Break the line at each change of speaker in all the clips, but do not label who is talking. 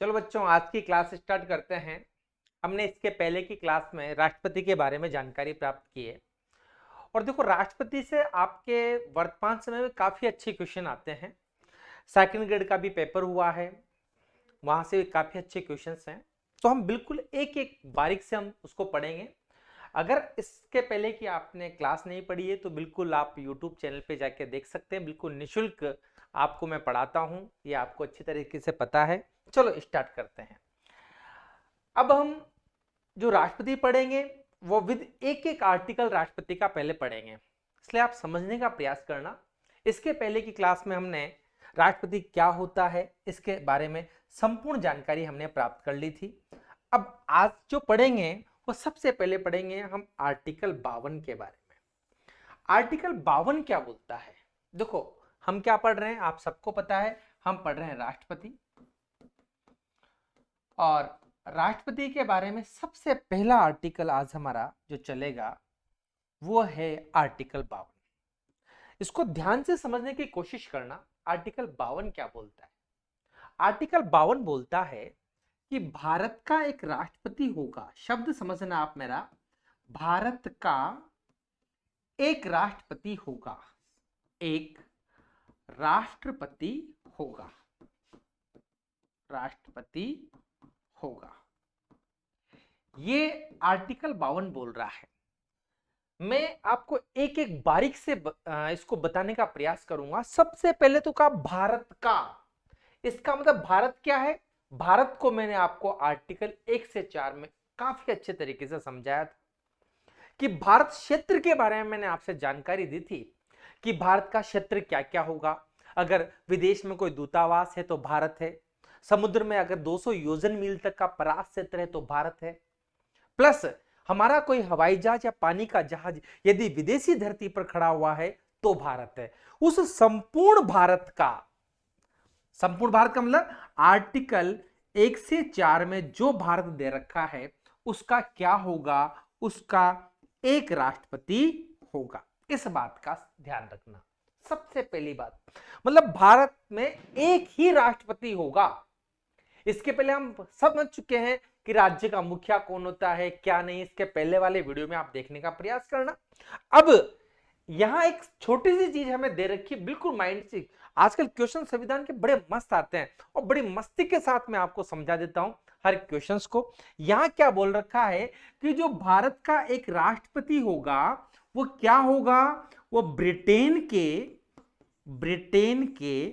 चलो बच्चों, आज की क्लास स्टार्ट करते हैं। हमने इसके पहले की क्लास में राष्ट्रपति के बारे में जानकारी प्राप्त की है। और देखो, राष्ट्रपति से आपके वर्तमान समय में काफी अच्छे क्वेश्चन आते हैं। सेकंड ग्रेड का भी पेपर हुआ है, वहां से भी काफी अच्छे क्वेश्चंस हैं। तो हम बिल्कुल एक एक बारीक से हम उसको पढ़ेंगे। अगर इसके पहले की आपने क्लास नहीं पढ़ी है तो बिल्कुल आप यूट्यूब चैनल पे जाके देख सकते हैं। बिल्कुल निशुल्क आपको मैं पढ़ाता हूं, ये आपको अच्छी तरीके से पता है। चलो स्टार्ट करते हैं। अब हम जो राष्ट्रपति पढ़ेंगे वो विद एक एक आर्टिकल राष्ट्रपति का पहले पढ़ेंगे, इसलिए आप समझने का प्रयास करना। इसके पहले की क्लास में हमने राष्ट्रपति क्या होता है इसके बारे में संपूर्ण जानकारी हमने प्राप्त कर ली थी। अब आज जो पढ़ेंगे वो सबसे पहले पढ़ेंगे हम आर्टिकल 52 के बारे में। आर्टिकल 52 क्या बोलता है? देखो, हम क्या पढ़ रहे हैं आप सबको पता है, हम पढ़ रहे हैं राष्ट्रपति। और राष्ट्रपति के बारे में सबसे पहला आर्टिकल आज हमारा जो चलेगा वो है आर्टिकल 52। इसको ध्यान से समझने की कोशिश करना। आर्टिकल 52 क्या बोलता है? आर्टिकल 52 बोलता है कि भारत का एक राष्ट्रपति होगा। शब्द समझना आप मेरा, भारत का एक राष्ट्रपति होगा, एक राष्ट्रपति होगा, राष्ट्रपति होगा। ये आर्टिकल 52 बोल रहा है। मैं आपको एक एक बारीक से इसको बताने का प्रयास करूंगा। सबसे पहले तो कहा भारत का, इसका मतलब भारत क्या है? भारत को मैंने आपको आर्टिकल 1 से 4 में काफी अच्छे तरीके से समझाया था कि भारत क्षेत्र के बारे में मैंने आपसे जानकारी दी थी कि भारत का क्षेत्र क्या क्या होगा। अगर विदेश में कोई दूतावास है तो भारत है, समुद्र में अगर 200 योजन मील तक का परास क्षेत्र है तो भारत है, प्लस हमारा कोई हवाई जहाज या पानी का जहाज यदि विदेशी धरती पर खड़ा हुआ है तो भारत है। उस संपूर्ण भारत का, संपूर्ण भारत का मतलब आर्टिकल 1 से 4 में जो भारत दे रखा है उसका क्या होगा? उसका एक राष्ट्रपति होगा। इस बात का ध्यान रखना सबसे पहली बात। मतलब भारत में एक ही राष्ट्रपति होगा। इसके पहले हम समझ चुके हैं कि राज्य का मुखिया कौन होता है क्या नहीं, इसके पहले वाले वीडियो में आप देखने का प्रयास करना। अब यहां एक छोटी सी चीज हमें दे रखी है, बिल्कुल माइंड से। आजकल क्वेश्चन संविधान के बड़े मस्त आते हैं और बड़ी मस्ती के साथ मैं आपको समझा देता हूं हर क्वेश्चंस को। यहां क्या बोल रखा है कि जो भारत का एक राष्ट्रपति होगा वो क्या होगा? वो ब्रिटेन के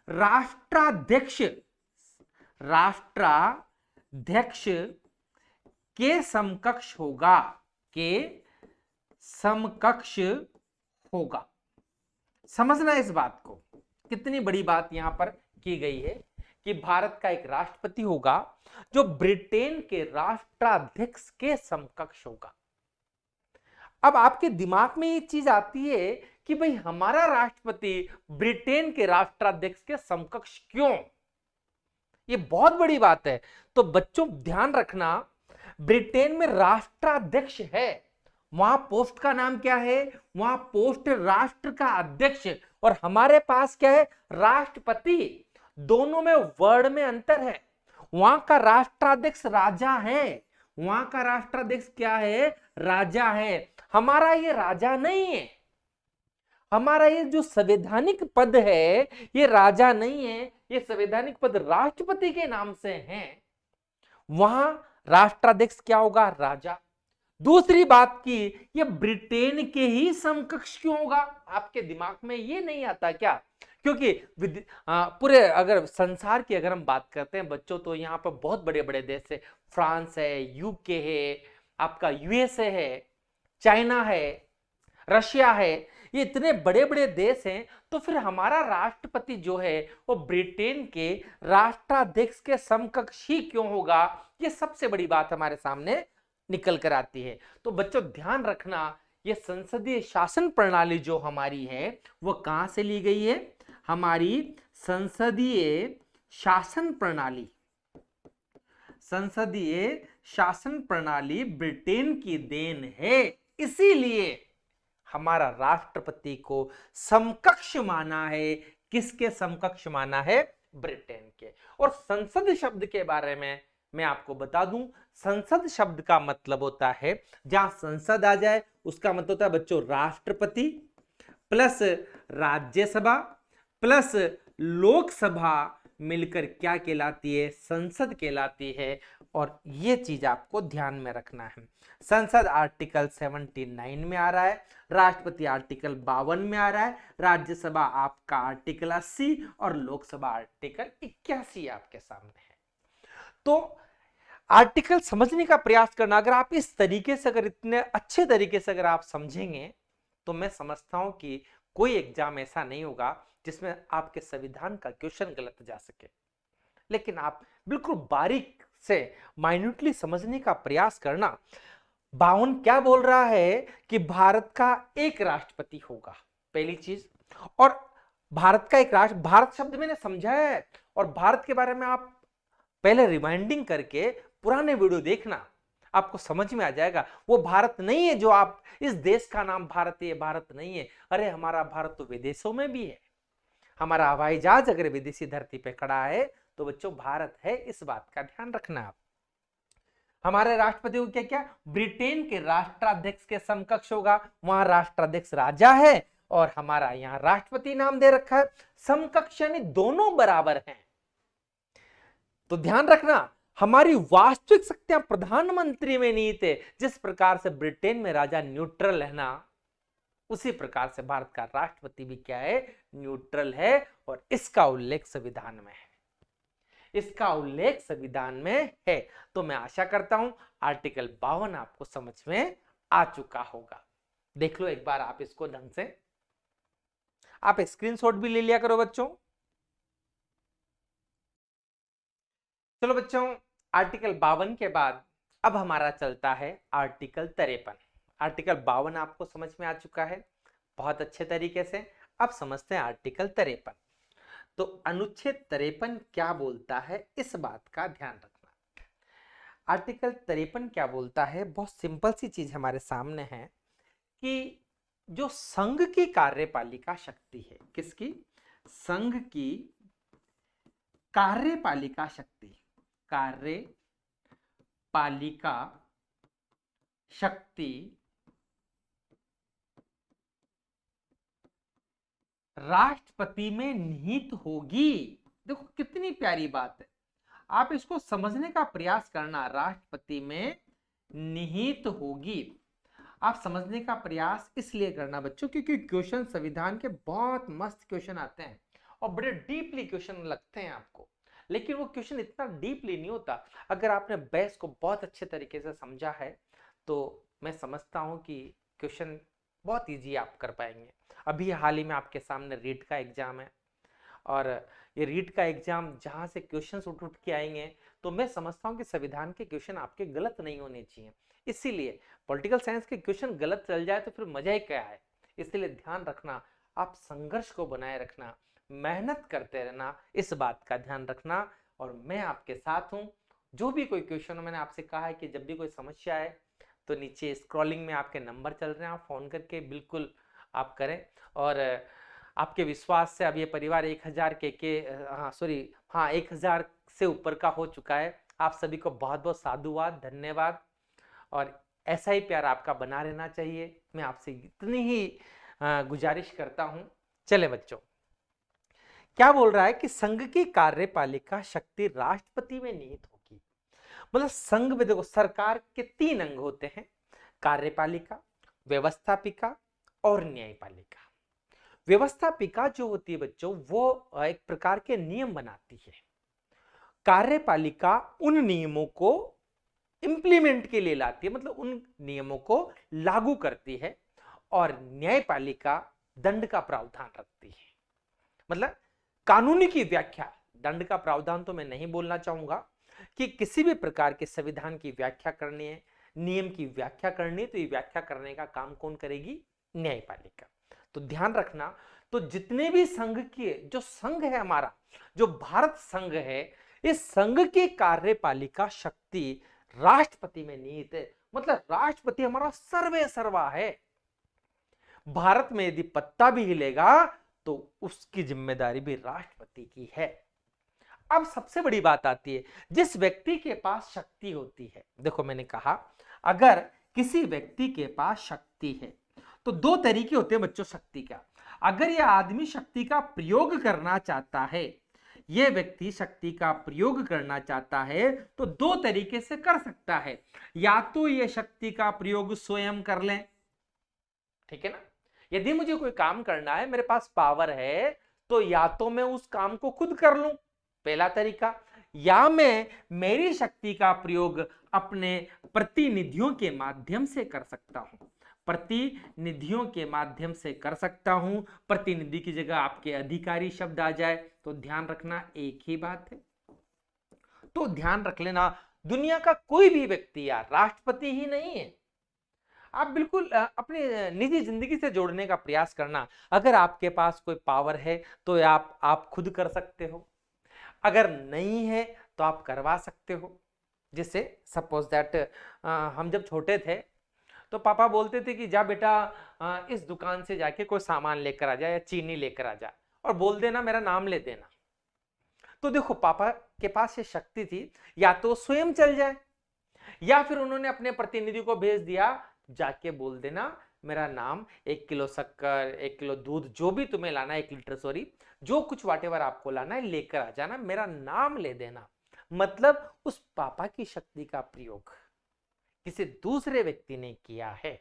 राष्ट्राध्यक्ष, राष्ट्राध्यक्ष के समकक्ष होगा, के समकक्ष होगा। समझना इस बात को, कितनी बड़ी बात यहां पर की गई है कि भारत का एक राष्ट्रपति होगा जो ब्रिटेन के राष्ट्राध्यक्ष के समकक्ष होगा। अब आपके दिमाग में ये चीज आती है कि भाई हमारा राष्ट्रपति ब्रिटेन के राष्ट्राध्यक्ष के समकक्ष क्यों? ये बहुत बड़ी बात है। तो बच्चों ध्यान रखना, ब्रिटेन में राष्ट्राध्यक्ष है, वहां पोस्ट का नाम क्या है? वहां पोस्ट राष्ट्र का अध्यक्ष। और हमारे पास क्या है? राष्ट्रपति। दोनों में वर्ड में अंतर है। वहां का राष्ट्राध्यक्ष राजा है, वहां का राष्ट्राध्यक्ष क्या है? राजा है। हमारा ये राजा नहीं है। हमारा ये जो संवैधानिक पद है ये राजा नहीं है, ये संवैधानिक पद राष्ट्रपति के नाम से है। वहां राष्ट्राध्यक्ष क्या होगा? राजा। दूसरी बात की, ये ब्रिटेन के ही समकक्ष क्यों होगा? आपके दिमाग में ये नहीं आता क्या? क्योंकि पूरे अगर संसार की अगर हम बात करते हैं बच्चों तो यहाँ पर बहुत बड़े बड़े देश है। फ्रांस है, यूके है, आपका यूएसए है, चाइना है, रशिया है। ये इतने बड़े बड़े देश हैं, तो फिर हमारा राष्ट्रपति जो है वो ब्रिटेन के राष्ट्राध्यक्ष के समकक्ष ही क्यों होगा? ये सबसे बड़ी बात हमारे सामने निकल कर आती है। तो बच्चों ध्यान रखना, ये संसदीय शासन प्रणाली जो हमारी है वो कहां से ली गई है? हमारी संसदीय शासन प्रणाली, संसदीय शासन प्रणाली ब्रिटेन की देन है। इसीलिए हमारा राष्ट्रपति को समकक्ष माना है। किसके समकक्ष माना है? ब्रिटेन के। और संसद शब्द के बारे में मैं आपको बता दूं, संसद शब्द का मतलब होता है, जहां संसद आ जाए उसका मतलब होता है बच्चों राष्ट्रपति प्लस राज्यसभा प्लस लोकसभा मिलकर क्या कहलाती है, संसद कहलाती है। और ये चीज आपको ध्यान में रखना है। संसद आर्टिकल 79 में आ रहा है, राष्ट्रपति आर्टिकल 52 में आ रहा है, राज्यसभा आपका आर्टिकल 80 और लोकसभा आर्टिकल 81 आपके सामने है। तो आर्टिकल समझने का प्रयास करना, अगर आप इस तरीके से, अगर इतने अच्छे तरीके से अगर आप समझेंगे, तो मैं समझता हूं कि कोई एग्जाम ऐसा नहीं होगा जिसमें आपके संविधान का क्वेश्चन गलत जा सके। लेकिन आप बिल्कुल बारीक से माइन्यूटली समझने का प्रयास करना। 52 क्या बोल रहा है कि भारत का एक राष्ट्रपति होगा, पहली चीज। और भारत का एक राष्ट्र, भारत शब्द मैंने समझाया है, और भारत के बारे में आप पहले रिमाइंडिंग करके पुराने वीडियो देखना, आपको समझ में आ जाएगा। वो भारत नहीं है जो आप, इस देश का नाम भारत है, भारत नहीं है। अरे हमारा भारत तो विदेशों में भी है। हमारा हवाई जहाज अगर विदेशी धरती पे खड़ा है तो बच्चों भारत है, इस बात का ध्यान रखना आप। हमारे राष्ट्रपति को क्या क्या, ब्रिटेन के राष्ट्राध्यक्ष के समकक्ष होगा। वहां राष्ट्राध्यक्ष राजा है और हमारा यहां राष्ट्रपति नाम दे रखा है। समकक्ष यानी दोनों बराबर हैं। तो ध्यान रखना, हमारी वास्तविक शक्तियां प्रधानमंत्री में निहित है। जिस प्रकार से ब्रिटेन में राजा न्यूट्रल है ना, उसी प्रकार से भारत का राष्ट्रपति भी क्या है, न्यूट्रल है। और इसका उल्लेख संविधान में है, इसका उल्लेख संविधान में है। तो मैं आशा करता हूं आर्टिकल 52 आपको समझ में आ चुका होगा। देख लो एक बार आप इसको ढंग से, आप स्क्रीनशॉट भी ले लिया करो बच्चों। चलो बच्चों, आर्टिकल 52 के बाद अब हमारा चलता है आर्टिकल 53। आर्टिकल 52 आपको समझ में आ चुका है बहुत अच्छे तरीके से। अब समझते हैं आर्टिकल 53। तो अनुच्छेद 53 क्या बोलता है, इस बात का ध्यान रखना। आर्टिकल 53 क्या बोलता है, बहुत सिंपल सी चीज हमारे सामने है कि जो संघ की कार्यपालिका शक्ति है, किसकी, संघ की कार्यपालिका शक्ति, कार्यपालिका शक्ति राष्ट्रपति में निहित होगी। देखो कितनी प्यारी बात है, आप इसको समझने का प्रयास करना। राष्ट्रपति में निहित होगी, आप समझने का प्रयास इसलिए करना बच्चों क्योंकि क्वेश्चन संविधान के बहुत मस्त क्वेश्चन आते हैं और बड़े डीपली क्वेश्चन लगते हैं आपको। लेकिन वो क्वेश्चन इतना डीपली नहीं होता। अगर आपने बेस को बहुत अच्छे तरीके से समझा है तो मैं समझता हूं कि क्वेश्चन बहुत इजी आप कर पाएंगे। अभी हाल ही में आपके सामने रीट का एग्जाम है, और ये रीट का एग्जाम जहां से क्वेश्चन उठ उठ के आएंगे, तो मैं समझता हूं कि संविधान के क्वेश्चन आपके गलत नहीं होने चाहिए। इसीलिए पॉलिटिकल साइंस के क्वेश्चन गलत चल जाए तो फिर मजा ही क्या है। इसलिए ध्यान रखना, आप संघर्ष को बनाए रखना, मेहनत करते रहना, इस बात का ध्यान रखना। और मैं आपके साथ हूं। जो भी कोई क्वेश्चन, मैंने आपसे कहा है कि जब भी कोई समस्या है तो नीचे स्क्रॉलिंग में आपके नंबर चल रहे हैं, आप फोन करके बिल्कुल आप करें। और आपके विश्वास से अब ये परिवार 1000 हाँ 1000 से ऊपर का हो चुका है। आप सभी को बहुत बहुत साधुवाद, धन्यवाद। और ऐसा ही प्यार आपका बना रहना चाहिए, मैं आपसे इतनी ही गुजारिश करता हूं। चले बच्चों, क्या बोल रहा है कि संघ की कार्यपालिका शक्ति राष्ट्रपति में निहित होगी। मतलब संघ में देखो सरकार के 3 अंग होते हैं, कार्यपालिका, व्यवस्थापिका और न्यायपालिका। व्यवस्थापिका जो होती है बच्चों, वो एक प्रकार के नियम बनाती है। कार्यपालिका उन नियमों को इंप्लीमेंट के लिए लाती है, मतलब उन नियमों को लागू करती है। और न्यायपालिका दंड का प्रावधान रखती है, मतलब कानूनी की व्याख्या। दंड का प्रावधान तो मैं नहीं बोलना चाहूंगा कि किसी भी प्रकार के संविधान की व्याख्या करनी है, नियम की व्याख्या करनी है, तो ये व्याख्या करने का काम कौन करेगी, न्यायपालिका। तो ध्यान रखना, तो जितने भी संघ के, जो संघ है हमारा, जो भारत संघ है, इस संघ की कार्यपालिका शक्ति राष्ट्रपति में निहित है। मतलब राष्ट्रपति हमारा सर्वे सर्वा है। भारत में यदि पत्ता भी हिलेगा तो उसकी जिम्मेदारी भी राष्ट्रपति की है। अब सबसे बड़ी बात आती है, जिस व्यक्ति के पास शक्ति होती है, देखो मैंने कहा अगर किसी व्यक्ति के पास शक्ति है तो दो तरीके होते हैं बच्चों शक्ति का। अगर यह आदमी शक्ति का प्रयोग करना चाहता है, यह व्यक्ति शक्ति का प्रयोग करना चाहता है तो दो तरीके से कर सकता है। या तो यह शक्ति का प्रयोग स्वयं कर ले, ठीक है ना, यदि मुझे कोई काम करना है, मेरे पास पावर है, तो या तो मैं उस काम को खुद कर लूं, पहला तरीका, या मैं मेरी शक्ति का प्रयोग अपने प्रतिनिधियों के माध्यम से कर सकता हूं, प्रतिनिधियों के माध्यम से कर सकता हूं। प्रतिनिधि की जगह आपके अधिकारी शब्द आ जाए तो ध्यान रखना एक ही बात है। तो ध्यान रख लेना, दुनिया का कोई भी व्यक्ति यार राष्ट्रपति ही नहीं है। आप बिल्कुल अपनी निजी जिंदगी से जोड़ने का प्रयास करना। अगर आपके पास कोई पावर है तो आप खुद कर सकते हो, अगर नहीं है तो आप करवा सकते हो। जैसे सपोज दैट हम जब छोटे थे तो पापा बोलते थे कि जा बेटा इस दुकान से जाके कोई सामान लेकर आ जा या चीनी लेकर आ जा और बोल देना मेरा नाम ले देना। तो देखो पापा के पास ये शक्ति थी, या तो स्वयं चल जाए या फिर उन्होंने अपने प्रतिनिधि को भेज दिया, जाके बोल देना मेरा नाम 1 किलो शक्कर, 1 किलो दूध, जो भी तुम्हें लाना है, 1 लीटर सॉरी, जो कुछ वाटेवर आपको लाना है लेकर आ जाना, मेरा नाम ले देना। मतलब उस पापा की शक्ति का प्रयोग किसी दूसरे व्यक्ति ने किया है,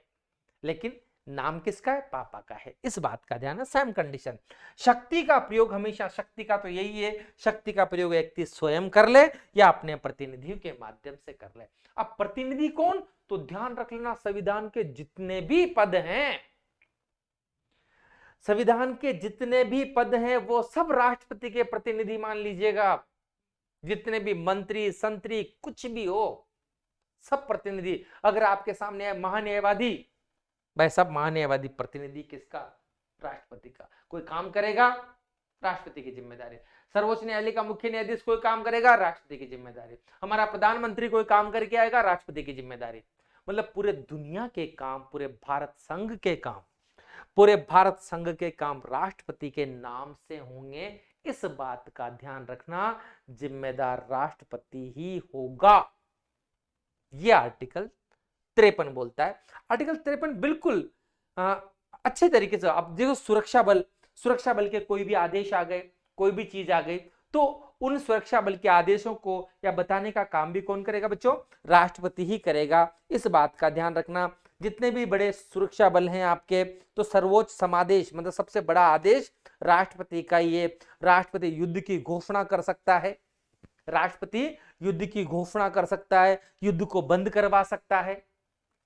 लेकिन नाम किसका है? पापा का है। इस बात का ध्यान है। सेम कंडीशन, शक्ति का प्रयोग हमेशा, शक्ति का तो यही है, शक्ति का प्रयोग व्यक्ति स्वयं कर ले या अपने प्रतिनिधियों के माध्यम से कर ले। अब प्रतिनिधि कौन? तो ध्यान रख लेना, संविधान के जितने भी पद हैं, संविधान के जितने भी पद हैं वो सब राष्ट्रपति के प्रतिनिधि मान लीजिएगा। जितने भी मंत्री संतरी कुछ भी हो, सब प्रतिनिधि। अगर आपके सामने है महान्यायवादी, भाई सब महान्यायवादी प्रतिनिधि किसका? राष्ट्रपति का। कोई काम करेगा, राष्ट्रपति की जिम्मेदारी। सर्वोच्च न्यायालय का मुख्य न्यायाधीश कोई काम करेगा, राष्ट्रपति की जिम्मेदारी। हमारा प्रधानमंत्री कोई काम करके आएगा, राष्ट्रपति की जिम्मेदारी। मतलब पूरे दुनिया के काम, पूरे भारत संघ के काम, पूरे भारत संघ के काम राष्ट्रपति के नाम से होंगे। इस बात का ध्यान रखना, जिम्मेदार राष्ट्रपति ही होगा। यह आर्टिकल 53 बोलता है। आर्टिकल 53 बिल्कुल अच्छे तरीके से, अब देखो सुरक्षा बल के कोई भी आदेश आ गए, कोई भी चीज आ गई, तो उन सुरक्षा बल के आदेशों को या बताने का काम भी कौन करेगा बच्चों? राष्ट्रपति ही करेगा। इस बात का ध्यान रखना। जितने भी बड़े सुरक्षा बल हैं आपके, तो सर्वोच्च समादेश मतलब सबसे बड़ा आदेश राष्ट्रपति का ही है। राष्ट्रपति युद्ध की घोषणा कर सकता है, राष्ट्रपति युद्ध की घोषणा कर सकता है, युद्ध को बंद करवा सकता है।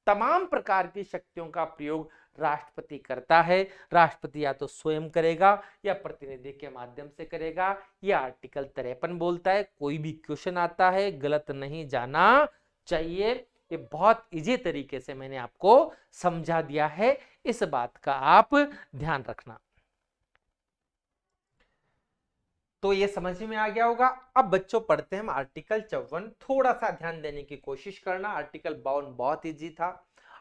तमाम प्रकार की शक्तियों का प्रयोग राष्ट्रपति करता है। राष्ट्रपति या तो स्वयं करेगा या प्रतिनिधि के माध्यम से करेगा। यह आर्टिकल 53 बोलता है। कोई भी क्वेश्चन आता है गलत नहीं जाना चाहिए। ये बहुत इजी तरीके से मैंने आपको समझा दिया है, इस बात का आप ध्यान रखना। तो ये समझ में आ गया होगा। अब बच्चों पढ़ते हैं हम आर्टिकल 54। थोड़ा सा ध्यान देने की कोशिश करना। आर्टिकल 52 बहुत इजी था,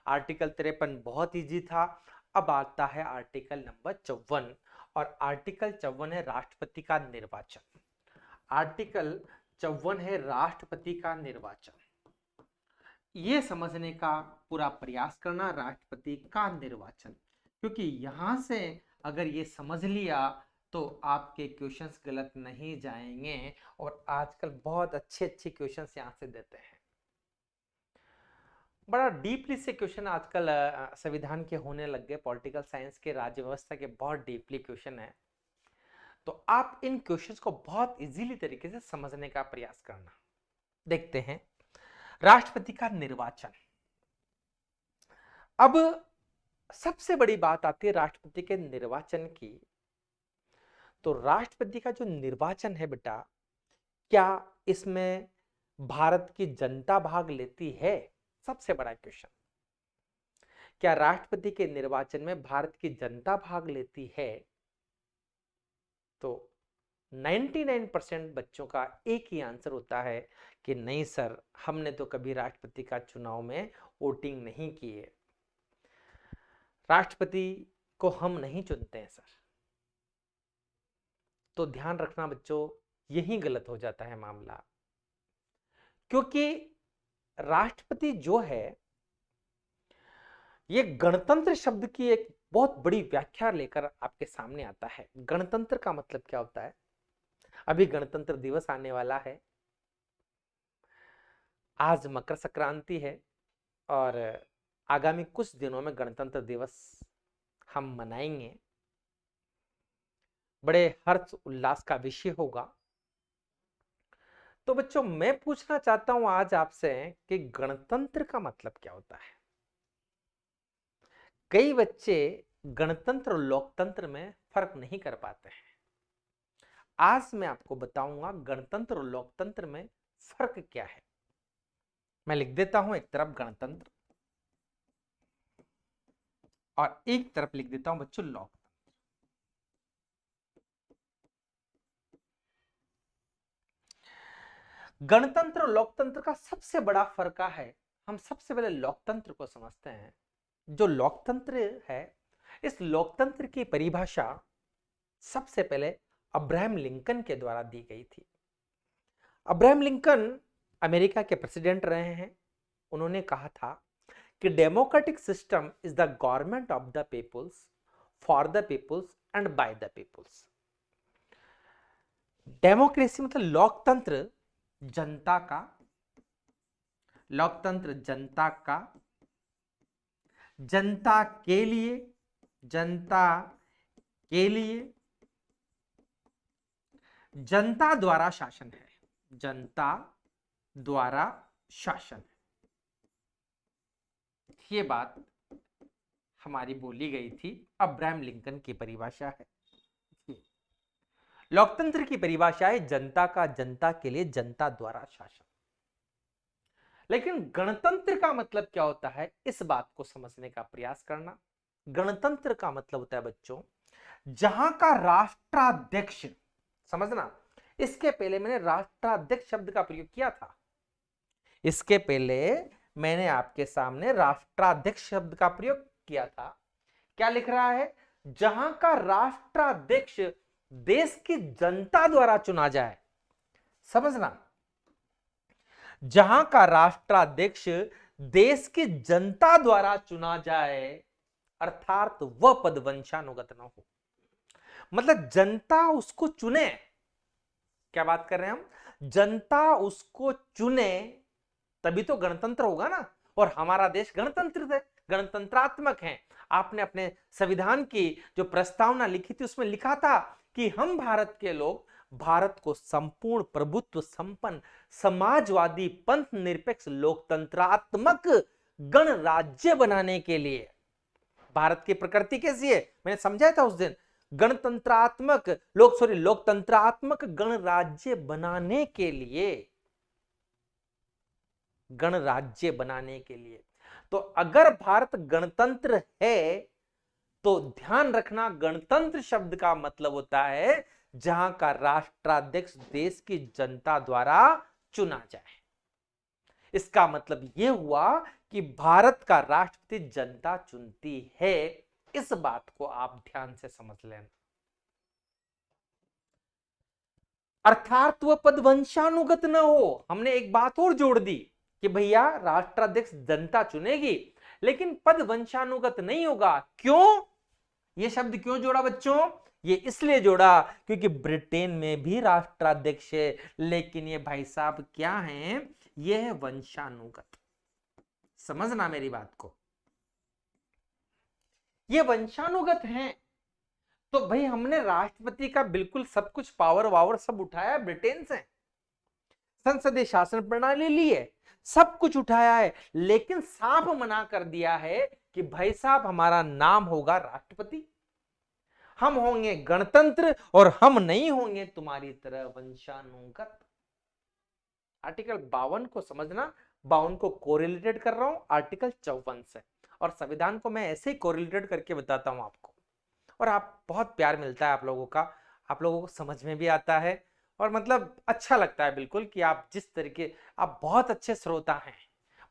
आर्टिकल 53 बहुत इजी था। अब आता है आर्टिकल नंबर 54, और आर्टिकल 54 है राष्ट्रपति का निर्वाचन। आर्टिकल 54 है राष्ट्रपति का निर्वाचन। ये समझने का पूरा प्रयास करना, राष्ट्रपति का निर्वाचन, क्योंकि यहां से अगर ये समझ लिया तो आपके क्वेश्चंस गलत नहीं जाएंगे। और आजकल बहुत अच्छे अच्छे क्वेश्चंस यहां से देते हैं। बड़ा डीपली से क्वेश्चन आजकल संविधान के होने लग गए, पॉलिटिकल साइंस के, राज्य व्यवस्था के बहुत डीपली क्वेश्चन है। तो आप इन क्वेश्चंस को बहुत इजीली तरीके से समझने का प्रयास करना। देखते हैं राष्ट्रपति का निर्वाचन। अब सबसे बड़ी बात आती है राष्ट्रपति के निर्वाचन की। तो राष्ट्रपति का जो निर्वाचन है बेटा, क्या इसमें भारत की जनता भाग लेती है? सबसे बड़ा क्वेश्चन, क्या राष्ट्रपति के निर्वाचन में भारत की जनता भाग लेती है? तो 99% बच्चों का एक ही आंसर होता है कि नहीं सर, हमने तो कभी राष्ट्रपति का चुनाव में वोटिंग नहीं की है, राष्ट्रपति को हम नहीं चुनते हैं सर। तो ध्यान रखना बच्चों, यही गलत हो जाता है मामला, क्योंकि राष्ट्रपति जो है ये गणतंत्र शब्द की एक बहुत बड़ी व्याख्या लेकर आपके सामने आता है। गणतंत्र का मतलब क्या होता है? अभी गणतंत्र दिवस आने वाला है, आज मकर संक्रांति है और आगामी कुछ दिनों में गणतंत्र दिवस हम मनाएंगे। बड़े हर्ष उल्लास का विषय होगा। तो बच्चों, मैं पूछना चाहता हूं आज आपसे कि गणतंत्र का मतलब क्या होता है। कई बच्चे गणतंत्र और लोकतंत्र में फर्क नहीं कर पाते हैं। आज मैं आपको बताऊंगा गणतंत्र और लोकतंत्र में फर्क क्या है। मैं लिख देता हूं एक तरफ गणतंत्र और एक तरफ लिख देता हूं बच्चों लोकतंत्र। गणतंत्र और लोकतंत्र का सबसे बड़ा फर्क है, हम सबसे पहले लोकतंत्र को समझते हैं। जो लोकतंत्र है, इस लोकतंत्र की परिभाषा सबसे पहले अब्राहम लिंकन के द्वारा दी गई थी। अब्राहम लिंकन अमेरिका के प्रेसिडेंट रहे हैं। उन्होंने कहा था कि democratic system is the government of the peoples, for the peoples and by the peoples. Democracy मतलब लोकतंत्र जनता का, लोकतंत्र जनता का, जनता के लिए, जनता के लिए, जनता द्वारा शासन है, जनता द्वारा शासन है। ये बात हमारी बोली गई थी, अब्राहम लिंकन की परिभाषा है। लोकतंत्र की परिभाषा है जनता का, जनता के लिए, जनता द्वारा शासन। लेकिन गणतंत्र का मतलब क्या होता है, इस बात को समझने का प्रयास करना। गणतंत्र का मतलब होता है बच्चों, जहां का राष्ट्राध्यक्ष, समझना, इसके पहले मैंने राष्ट्राध्यक्ष शब्द का प्रयोग किया था। इसके पहले मैंने आपके सामने राष्ट्राध्यक्ष शब्द का प्रयोग किया था। क्या लिख रहा है? जहां का राष्ट्राध्यक्ष देश की जनता द्वारा चुना जाए। समझना, जहां का राष्ट्राध्यक्ष देश की जनता द्वारा चुना जाए, अर्थात वह पद वंशानुगत न हो। मतलब जनता उसको चुने। क्या बात कर रहे हैं हम? जनता उसको चुने तभी तो गणतंत्र होगा ना। और हमारा देश गणतंत्र है, गणतंत्रात्मक है। आपने अपने संविधान की जो प्रस्तावना लिखी थी उसमें लिखा था कि हम भारत के लोग भारत को संपूर्ण प्रभुत्व संपन्न समाजवादी पंथ निरपेक्ष लोकतंत्रात्मक गणराज्य बनाने के लिए। भारत की प्रकृति कैसी है मैंने समझाया था उस दिन। गणतंत्रात्मक लोकतंत्रात्मक गणराज्य बनाने के लिए, गणराज्य बनाने के लिए। तो अगर भारत गणतंत्र है तो ध्यान रखना, गणतंत्र शब्द का मतलब होता है जहां का राष्ट्राध्यक्ष देश की जनता द्वारा चुना जाए। इसका मतलब यह हुआ कि भारत का राष्ट्रपति जनता चुनती है। इस बात को आप ध्यान से समझ लेना। अर्थात वह पद वंशानुगत न हो। हमने एक बात और जोड़ दी कि भैया राष्ट्राध्यक्ष जनता चुनेगी, लेकिन पद वंशानुगत नहीं होगा। क्यों? यह शब्द क्यों जोड़ा बच्चों? ये इसलिए जोड़ा क्योंकि ब्रिटेन में भी राष्ट्राध्यक्ष है, लेकिन ये भाई साहब क्या हैं? यह है वंशानुगत। समझना मेरी बात को, ये वंशानुगत हैं। तो भाई हमने राष्ट्रपति का बिल्कुल सब कुछ पावर वावर सब उठाया है ब्रिटेन से, संसदीय शासन प्रणाली ली है, सब कुछ उठाया है, लेकिन साफ मना कर दिया है कि भाई साहब हमारा नाम होगा राष्ट्रपति, हम होंगे गणतंत्र और हम नहीं होंगे तुम्हारी तरह वंशानुगत। आर्टिकल 52 को समझना, 52 को कोरिलेटेड कर रहा हूं आर्टिकल 54 से, और संविधान को मैं ऐसे ही कोरिलेटेड करके बताता हूं आपको, और आप बहुत प्यार मिलता है आप लोगों का, आप लोगों को समझ में भी आता है, और मतलब अच्छा लगता है बिल्कुल कि आप जिस तरीके, आप बहुत अच्छे श्रोता हैं,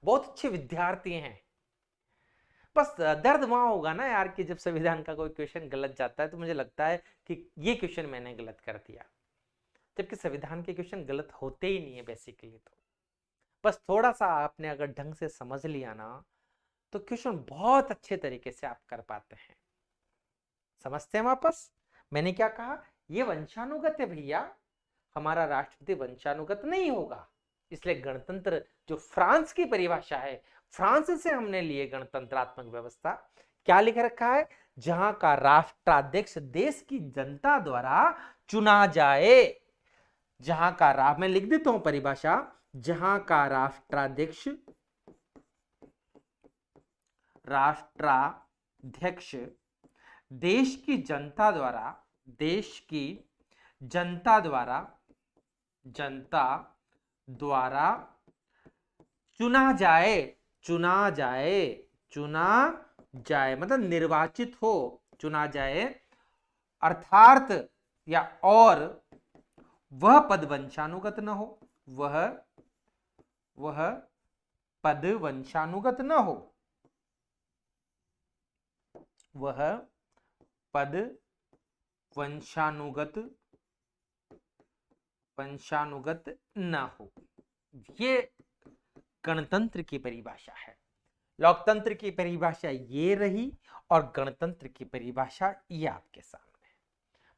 बहुत अच्छे विद्यार्थी हैं। बस दर्द वहां होगा ना यार कि जब संविधान का कोई क्वेश्चन गलत जाता है तो मुझे लगता है कि ये क्वेश्चन मैंने गलत कर दिया। जबकि संविधान के क्वेश्चन गलत होते ही नहीं है बेसिकली। तो बस थोड़ा सा आपने अगर ढंग से समझ लिया ना तो क्वेश्चन बहुत अच्छे तरीके से आप कर पाते हैं। समझते हैं वापस मैंने क्या कहा, ये वंशानुगत है भैया, हमारा राष्ट्रपति वंशानुगत नहीं होगा। इसलिए गणतंत्र जो फ्रांस की परिभाषा है, फ्रांस से हमने लिए गणतंत्रात्मक व्यवस्था, क्या लिख रखा है, जहां का राष्ट्राध्यक्ष देश की जनता द्वारा चुना जाए। जहां का मैं लिख देता हूं परिभाषा, जहां का राष्ट्राध्यक्ष देश की जनता द्वारा चुना जाए मतलब निर्वाचित हो, चुना जाए, अर्थात या और वह पद वंशानुगत न हो, वह पद वंशानुगत न हो, वह पद वंशानुगत न हो। ये गणतंत्र की परिभाषा है। लोकतंत्र की परिभाषा ये रही और गणतंत्र की परिभाषा ये आपके सामने।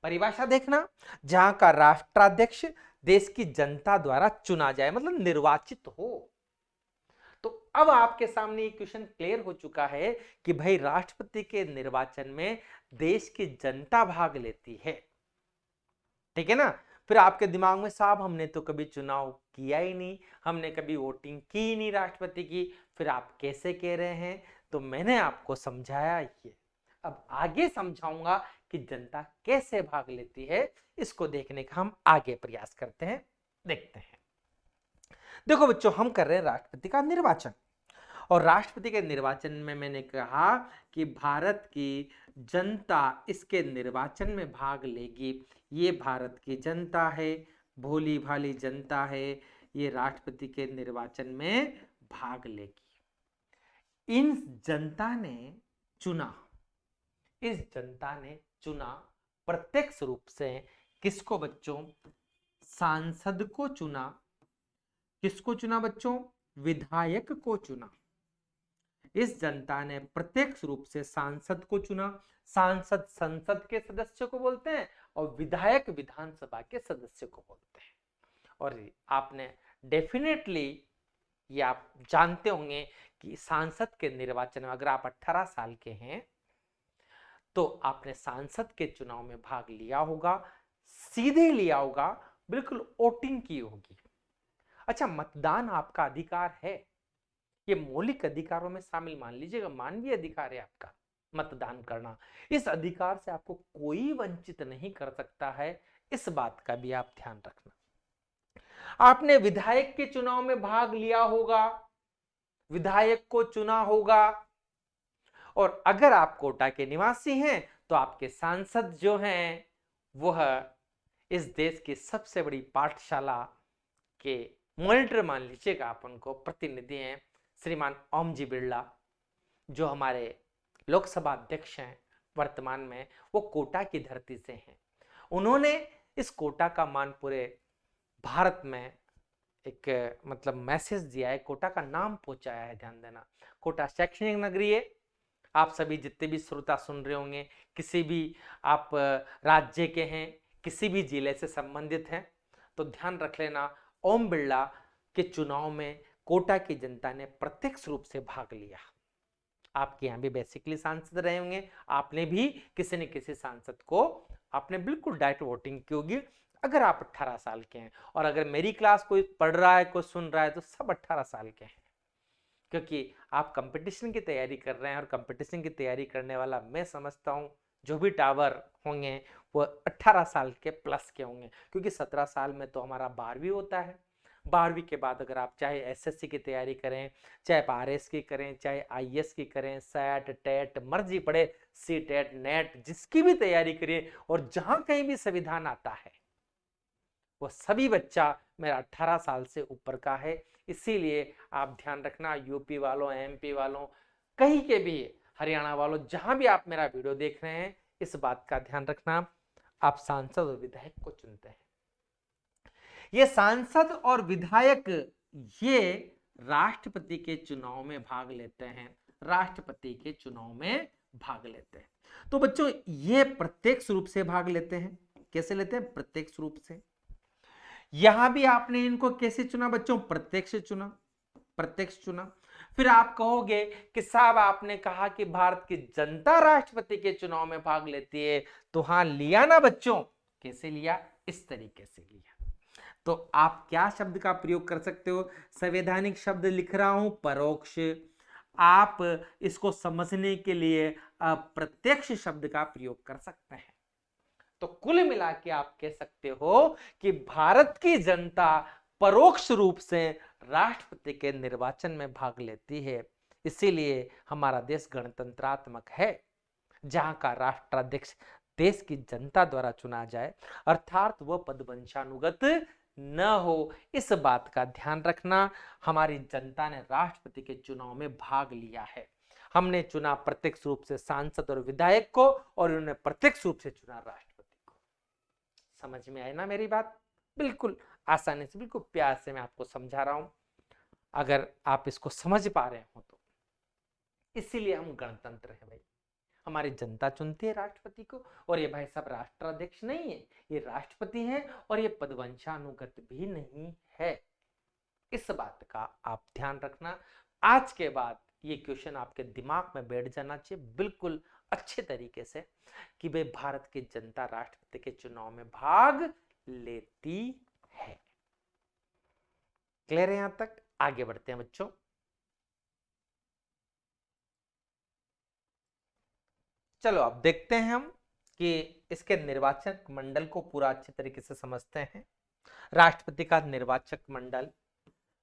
परिभाषा देखना, जहां का राष्ट्राध्यक्ष देश की जनता द्वारा चुना जाए मतलब निर्वाचित हो। तो अब आपके सामने ये क्वेश्चन क्लियर हो चुका है कि भाई राष्ट्रपति के निर्वाचन में देश की जनता भाग लेती है, ठीक है ना। फिर आपके दिमाग में साहब हमने तो कभी चुनाव किया ही नहीं, हमने कभी वोटिंग की ही नहीं राष्ट्रपति की, फिर आप कैसे कह रहे हैं। तो मैंने आपको समझाया ये, अब आगे समझाऊंगा कि जनता कैसे भाग लेती है। इसको देखने का हम आगे प्रयास करते हैं, देखते हैं। देखो बच्चों, हम कर रहे हैं राष्ट्रपति का निर्वाचन, और राष्ट्रपति के निर्वाचन में मैंने कहा कि भारत की जनता इसके निर्वाचन में भाग लेगी। ये भारत की जनता है, भोली भाली जनता है, ये राष्ट्रपति के निर्वाचन में भाग लेगी। इन जनता ने चुना, इस जनता ने चुना प्रत्यक्ष रूप से किसको बच्चों, सांसद को चुना। किसको चुना बच्चों, विधायक को चुना। इस जनता ने प्रत्यक्ष रूप से सांसद को चुना। सांसद संसद के सदस्य को बोलते हैं और विधायक विधानसभा के सदस्य को बोलते हैं। और आपने डेफिनेटली ये आप जानते होंगे कि सांसद के निर्वाचन में अगर आप 18 साल के हैं तो आपने सांसद के चुनाव में भाग लिया होगा, सीधे लिया होगा, बिल्कुल वोटिंग की होगी। अच्छा, मतदान आपका अधिकार है, ये मौलिक अधिकारों में शामिल मान लीजिएगा, मानवीय अधिकार है आपका मतदान करना। इस अधिकार से आपको कोई वंचित नहीं कर सकता है, इस बात का भी आप ध्यान रखना। आपने विधायक के चुनाव में भाग लिया होगा, विधायक को चुना होगा, और अगर आप कोटा के निवासी हैं तो आपके सांसद जो हैं वह इस देश की सबसे बड़ी पाठशाला के मॉनिटर मान लीजिएगा, आप उनको प्रतिनिधि हैं, श्रीमान ओम जी बिरला, जो हमारे लोकसभा अध्यक्ष हैं वर्तमान में, वो कोटा की धरती से हैं। उन्होंने इस कोटा का मान पूरे भारत में एक मतलब मैसेज दिया है, कोटा का नाम पहुंचाया है। ध्यान देना, कोटा शैक्षणिक नगरी है। आप सभी जितने भी श्रोता सुन रहे होंगे, किसी भी आप राज्य के हैं, किसी भी जिले से संबंधित हैं, तो ध्यान रख लेना, ओम बिरला के चुनाव में कोटा की जनता ने प्रत्यक्ष रूप से भाग लिया। आपके यहाँ भी बेसिकली सांसद रहे होंगे, आपने भी किसी न किसी सांसद को आपने बिल्कुल डायरेक्ट वोटिंग की होगी अगर आप 18 साल के हैं। और अगर मेरी क्लास कोई पढ़ रहा है, कोई सुन रहा है, तो सब 18 साल के हैं, क्योंकि आप कंपटीशन की तैयारी कर रहे हैं, और कंपटीशन की तैयारी करने वाला मैं समझता हूँ जो भी टावर होंगे वो 18 साल के प्लस के होंगे, क्योंकि 17 साल में तो हमारा 12वीं होता है। 12वीं के बाद अगर आप चाहे एसएससी की तैयारी करें, चाहे आरएस की करें, चाहे आईएएस की करें, सैट टेट मर्जी पड़े, सी टेट नेट जिसकी भी तैयारी करिए, और जहां कहीं भी संविधान आता है वो सभी बच्चा मेरा 18 साल से ऊपर का है। इसीलिए आप ध्यान रखना, यूपी वालों, एमपी वालों, कहीं के भी, हरियाणा वालों, जहां भी आप मेरा वीडियो देख रहे हैं, इस बात का ध्यान रखना, आप सांसद और विधायक को चुनते हैं। ये सांसद और विधायक ये राष्ट्रपति के चुनाव में भाग लेते हैं, राष्ट्रपति के चुनाव में भाग लेते हैं। तो बच्चों ये प्रत्यक्ष रूप से भाग लेते हैं। कैसे लेते हैं? प्रत्यक्ष रूप से। यहां भी आपने इनको कैसे चुना बच्चों? प्रत्यक्ष चुना, प्रत्यक्ष चुना। फिर आप कहोगे कि साहब आपने कहा कि भारत की जनता राष्ट्रपति के चुनाव में भाग लेती है, तो हां लिया ना बच्चों। कैसे लिया? इस तरीके से लिया। तो आप क्या शब्द का प्रयोग कर सकते हो? संवैधानिक शब्द लिख रहा हूं, परोक्ष। आप इसको समझने के लिए अप्रत्यक्ष शब्द का प्रयोग कर सकते हैं। तो कुल मिला के आप कह सकते हो कि भारत की जनता परोक्ष रूप से राष्ट्रपति के निर्वाचन में भाग लेती है। इसीलिए हमारा देश गणतंत्रात्मक है, जहां का राष्ट्राध्यक्ष देश की जनता द्वारा चुना जाए, अर्थात वह पदवंशानुगत न हो। इस बात का ध्यान रखना। हमारी जनता ने राष्ट्रपति के चुनाव में भाग लिया है। हमने चुना प्रत्यक्ष रूप से सांसद और विधायक को, और उन्होंने प्रत्यक्ष रूप से चुना राष्ट्रपति को। समझ में आई ना मेरी बात? बिल्कुल आसानी से, बिल्कुल प्यार से मैं आपको समझा रहा हूं, अगर आप इसको समझ पा रहे हो तो। इसीलिए हम गणतंत्र है भाई, हमारी जनता चुनती है राष्ट्रपति को, और ये भाई साहब राष्ट्राध्यक्ष नहीं है, ये राष्ट्रपति है, और ये पदवंशानुगत भी नहीं है। इस बात का आप ध्यान रखना। आज के बाद ये क्वेश्चन आपके दिमाग में बैठ जाना चाहिए बिल्कुल अच्छे तरीके से, कि भाई भारत की जनता राष्ट्रपति के चुनाव में भाग लेती है। क्लियर है? यहां तक आगे बढ़ते हैं बच्चों। चलो अब देखते हैं हम कि इसके निर्वाचक मंडल को पूरा अच्छे तरीके से समझते हैं। राष्ट्रपति का निर्वाचक मंडल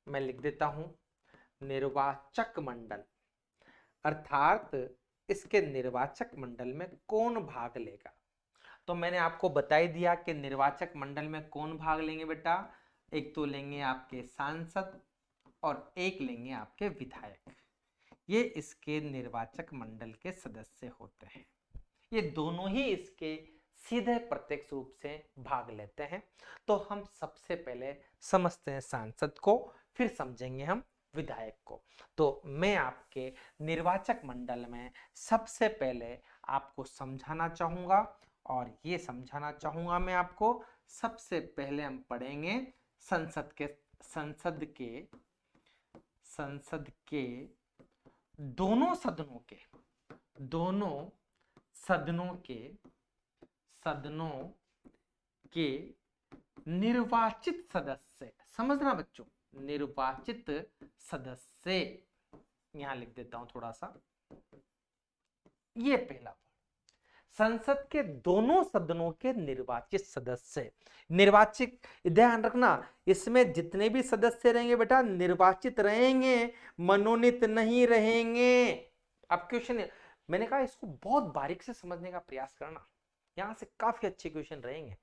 मैं लिख देता हूं, निर्वाचक मंडल, अर्थात इसके निर्वाचक मंडल में कौन भाग लेगा। तो मैंने आपको बता ही दिया कि निर्वाचक मंडल में कौन भाग लेंगे बेटा। एक तो लेंगे आपके सांसद और एक लेंगे आपके विधायक। ये इसके निर्वाचक मंडल के सदस्य होते हैं। ये दोनों ही इसके सीधे प्रत्यक्ष रूप से भाग लेते हैं। तो हम सबसे पहले समझते हैं सांसद को, फिर समझेंगे हम विधायक को। तो मैं आपके निर्वाचक मंडल में सबसे पहले आपको समझाना चाहूंगा, और ये समझाना चाहूंगा मैं आपको। सबसे पहले हम पढ़ेंगे संसद के दोनों सदनों के निर्वाचित सदस्य। समझना बच्चों, निर्वाचित सदस्य, यहां लिख देता हूं थोड़ा सा। ये पहला वर्ड, संसद के दोनों सदनों के निर्वाचित सदस्य। निर्वाचित, ध्यान रखना, इसमें जितने भी सदस्य रहेंगे बेटा निर्वाचित रहेंगे, मनोनीत नहीं रहेंगे। अब क्वेश्चन मैंने कहा इसको बहुत बारीक से समझने का प्रयास करना, यहां से काफी अच्छे क्वेश्चन रहेंगे।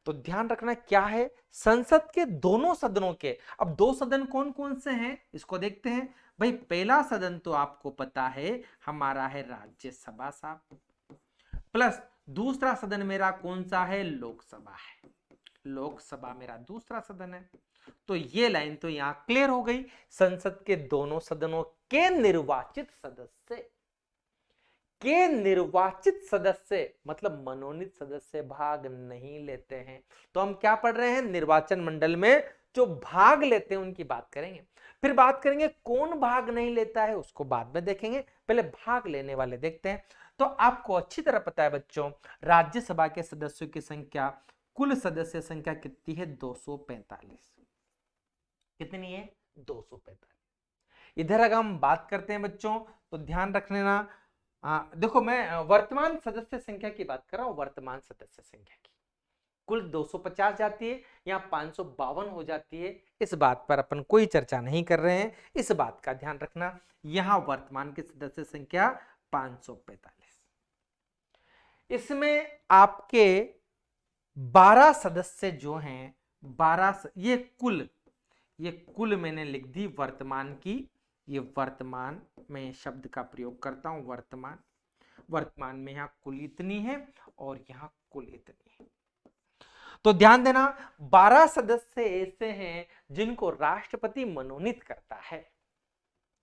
तो ध्यान रखना क्या है, संसद के दोनों सदनों के। अब दो सदन कौन कौन से हैं इसको देखते हैं। भाई पहला सदन तो आपको पता है हमारा है राज्यसभा साहब, प्लस दूसरा सदन मेरा कौन सा है? लोकसभा है। लोकसभा मेरा दूसरा सदन है। तो ये लाइन तो यहां क्लियर हो गई। संसद के दोनों सदनों के निर्वाचित सदस्य मतलब मनोनीत सदस्य भाग नहीं लेते हैं। तो हम क्या पढ़ रहे हैं? निर्वाचन मंडल में जो भाग लेते हैं उनकी बात करेंगे। फिर बात करेंगे कौन भाग नहीं लेता है, उसको बाद में देखेंगे, पहले भाग लेने वाले देखते हैं। तो आपको अच्छी तरह पता है बच्चों, राज्यसभा के सदस्यों की संख्या, कुल सदस्य संख्या कितनी है? 245। कितनी है? 245। इधर अगर हम बात करते हैं बच्चों तो ध्यान रख लेना, देखो मैं वर्तमान सदस्य संख्या की बात कर रहा हूं, वर्तमान सदस्य संख्या की। कुल 250 जाती है, यहाँ 552 हो जाती है। इस बात पर अपन कोई चर्चा नहीं कर रहे हैं, इस बात का ध्यान रखना। यहां वर्तमान की सदस्य संख्या 545। इसमें आपके 12 सदस्य जो हैं, 12 ये कुल मैंने लिख दी वर्तमान की। ये वर्तमान में शब्द का प्रयोग करता हूं, वर्तमान में यहां कुल इतनी है और यहां कुल इतनी है। तो ध्यान देना, 12 सदस्य ऐसे हैं जिनको राष्ट्रपति मनोनीत करता है।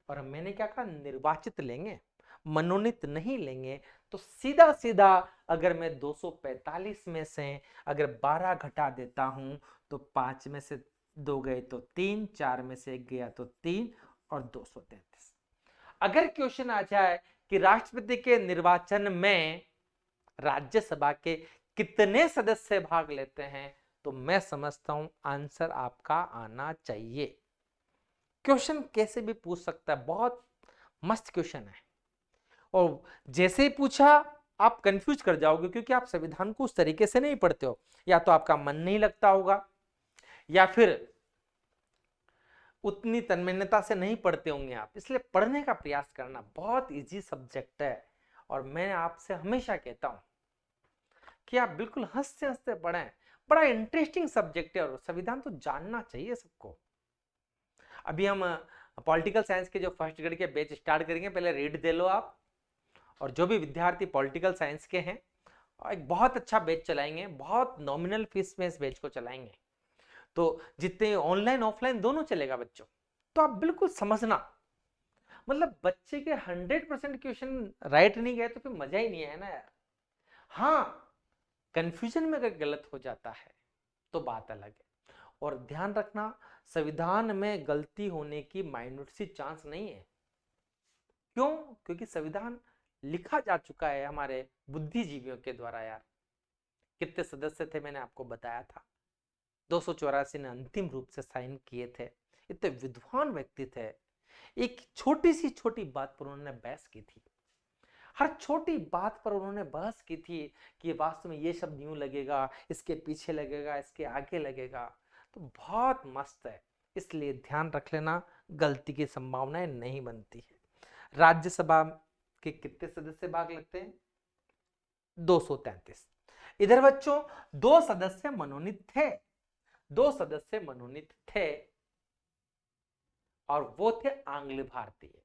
और मैंने क्या कहा, निर्वाचित लेंगे, मनोनीत नहीं लेंगे। तो सीधा सीधा अगर मैं 245 में से अगर 12 घटा देता हूं तो 5 में से 2 गए तो 3, 4 में से 1 गया तो 3 और 233। अगर क्वेश्चन आ जाए कि राष्ट्रपति के निर्वाचन में राज्यसभा के कितने सदस्य भाग लेते हैं, तो मैं समझता हूं आंसर आपका आना चाहिए। क्वेश्चन कैसे भी पूछ सकता है, बहुत मस्त क्वेश्चन है। और जैसे ही पूछा आप कंफ्यूज कर जाओगे, क्योंकि आप संविधान को उस तरीके से नहीं पढ़ते हो, या तो आपका मन नहीं लगता होगा, या फिर उतनी तन्मयता से नहीं पढ़ते होंगे आप। इसलिए पढ़ने का प्रयास करना, बहुत इजी सब्जेक्ट है। और मैं आपसे हमेशा कहता हूं कि आप बिल्कुल हंसते हंसते पढ़ें, बड़ा इंटरेस्टिंग सब्जेक्ट है और संविधान तो जानना चाहिए सबको। अभी हम पॉलिटिकल साइंस के जो फर्स्ट ग्रेड के बैच स्टार्ट करेंगे, पहले रीड दे लो आप। और जो भी विद्यार्थी पॉलिटिकल साइंस के हैं, एक बहुत अच्छा बैच चलाएंगे, बहुत नॉमिनल फीस में इस बैच को चलाएंगे। तो जितने ऑनलाइन ऑफलाइन दोनों चलेगा बच्चों। तो आप बिल्कुल समझना, मतलब बच्चे के 100% क्वेश्चन राइट नहीं गए तो फिर मजा ही नहीं है ना यार। हाँ, कंफ्यूजन में अगर गलत हो जाता है तो बात अलग है। और ध्यान रखना, संविधान में गलती होने की माइन्यूट सी चांस नहीं है। क्यों? क्योंकि संविधान लिखा जा चुका है हमारे बुद्धिजीवियों के द्वारा यार। कितने सदस्य थे मैंने आपको बताया था, 284 ने अंतिम रूप से साइन किए थे। इतने विद्वान व्यक्ति थे, एक छोटी सी छोटी बात पर उन्होंने बहस की थी। हर छोटी बात पर उन्होंने बहस की थी कि वास्तव में ये शब्द यूं लगेगा, इसके पीछे लगेगा, इसके आगे लगेगा। तो बहुत मस्त है। इसलिए ध्यान रख लेना, गलती की संभावनाएं नहीं बनती है। राज्यसभा के कितने सदस्य भाग लेते हैं? 233। इधर बच्चों 2 सदस्य मनोनीत थे, 2 सदस्य मनोनीत थे, और वो थे आंग्ल भारतीय।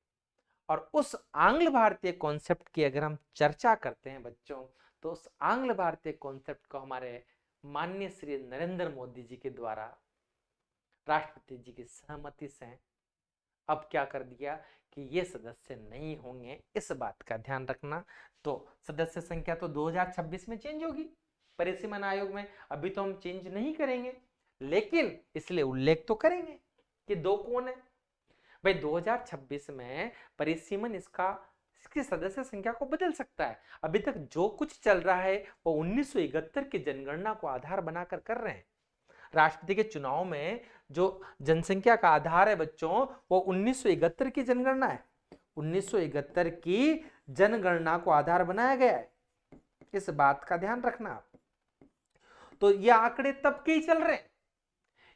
और उस आंग्ल भारतीय कॉन्सेप्ट की अगर हम चर्चा करते हैं बच्चों, तो उस आंग्ल भारतीय कॉन्सेप्ट को हमारे माननीय श्री नरेंद्र मोदी जी के द्वारा राष्ट्रपति जी की सहमति से अब क्या कर दिया कि ये सदस्य नहीं होंगे। इस बात का ध्यान रखना। तो सदस्य संख्या तो 2026 में चेंज होगी परिसीमन आयोग में, अभी तो हम चेंज नहीं करेंगे, लेकिन इसलिए उल्लेख तो करेंगे कि 2 कौन है भाई। 2026 में परिसीमन इसकी सदस्य संख्या को बदल सकता है। अभी तक जो कुछ चल रहा है वो 1971 की जनगणना को आधार बनाकर कर रहे हैं। राष्ट्रपति के चुनाव में जो जनसंख्या का आधार है बच्चों, वो 1971 की जनगणना है। 1971 की जनगणना को आधार बनाया गया है, इस बात का ध्यान रखना। तो ये आंकड़े तब के ही चल रहे हैं,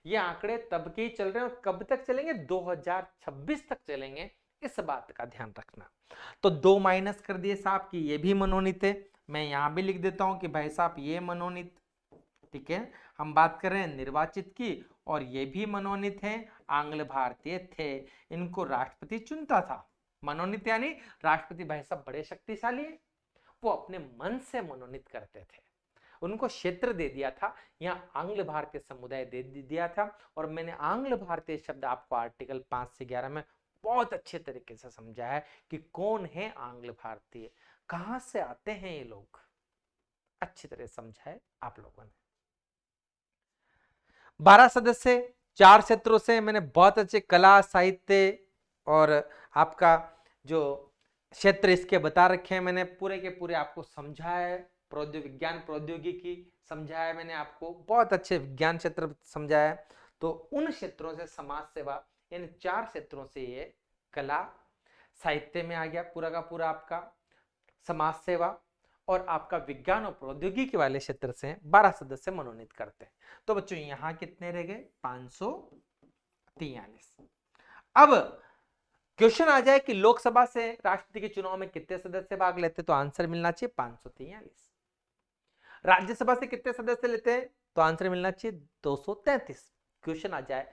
ये आंकड़े तब के ही चल रहे हैं, और कब तक चलेंगे? 2026 तक चलेंगे, इस बात का ध्यान रखना। तो 2 माइनस कर दिए साहब कि ये भी मनोनीत है। मैं यहां भी लिख देता हूं कि भाई साहब ये मनोनीत, ठीक है। हम बात कर रहे हैं निर्वाचित की, और ये भी मनोनीत हैं, आंग्ल भारतीय थे, इनको राष्ट्रपति चुनता था। मनोनीत यानी राष्ट्रपति भाई साहब बड़े शक्तिशाली है, वो अपने मन से मनोनीत करते थे। उनको क्षेत्र दे दिया था, यहाँ आंग्ल भारतीय समुदाय दे दिया था। और मैंने आंग्ल भारतीय शब्द आपको आर्टिकल 5 से 11 में बहुत अच्छे तरीके से समझाया है कि कौन है आंग्ल भारतीय, कहां से आते हैं ये लोग, अच्छी तरह समझा है आप लोगों ने। 12 सदस्य, 4 क्षेत्रों से, मैंने बहुत अच्छे कला साहित्य और आपका जो क्षेत्र इसके बता रखे हैं, मैंने पूरे के पूरे आपको समझाया है। विज्ञान प्रौद्योगिकी समझाया मैंने आपको, बहुत अच्छे विज्ञान क्षेत्र समझाया है। तो उन क्षेत्रों से समाज सेवा, इन 4 क्षेत्रों से ये कला साहित्य में आ गया पूरा का पूरा आपका, समाज सेवा और आपका विज्ञान और प्रौद्योगिकी वाले क्षेत्र से 12 सदस्य मनोनीत करते हैं। तो बच्चों यहां कितने रह गए? 543। अब क्वेश्चन आ जाए कि लोकसभा से राष्ट्रपति के चुनाव में कितने सदस्य भाग लेते, तो आंसर मिलना चाहिए 543। राज्यसभा से कितने सदस्य लेते हैं, तो आंसर मिलना चाहिए 233। क्वेश्चन आ जाए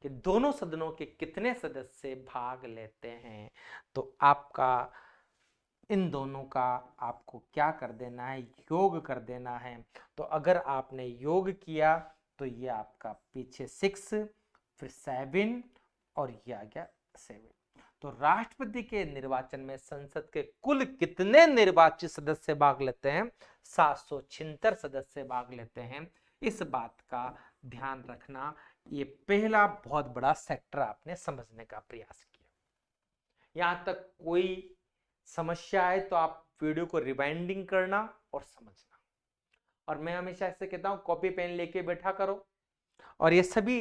कि दोनों सदनों के कितने सदस्य भाग लेते हैं, तो आपका इन दोनों का आपको क्या कर देना है, योग कर देना है। तो अगर आपने योग किया तो ये आपका पीछे 6 फिर 7 और ये आ गया 7। तो राष्ट्रपति के निर्वाचन में संसद के कुल कितने निर्वाचित सदस्य भाग लेते हैं? 776 सदस्य भाग लेते हैं। इस बात का ध्यान रखना। ये पहला बहुत बड़ा सेक्टर आपने समझने का प्रयास किया। यहां तक कोई समस्या है तो आप वीडियो को रिवाइंडिंग करना और समझना। और मैं हमेशा ऐसे कहता हूं, कॉपी पेन लेके बैठा करो। और ये सभी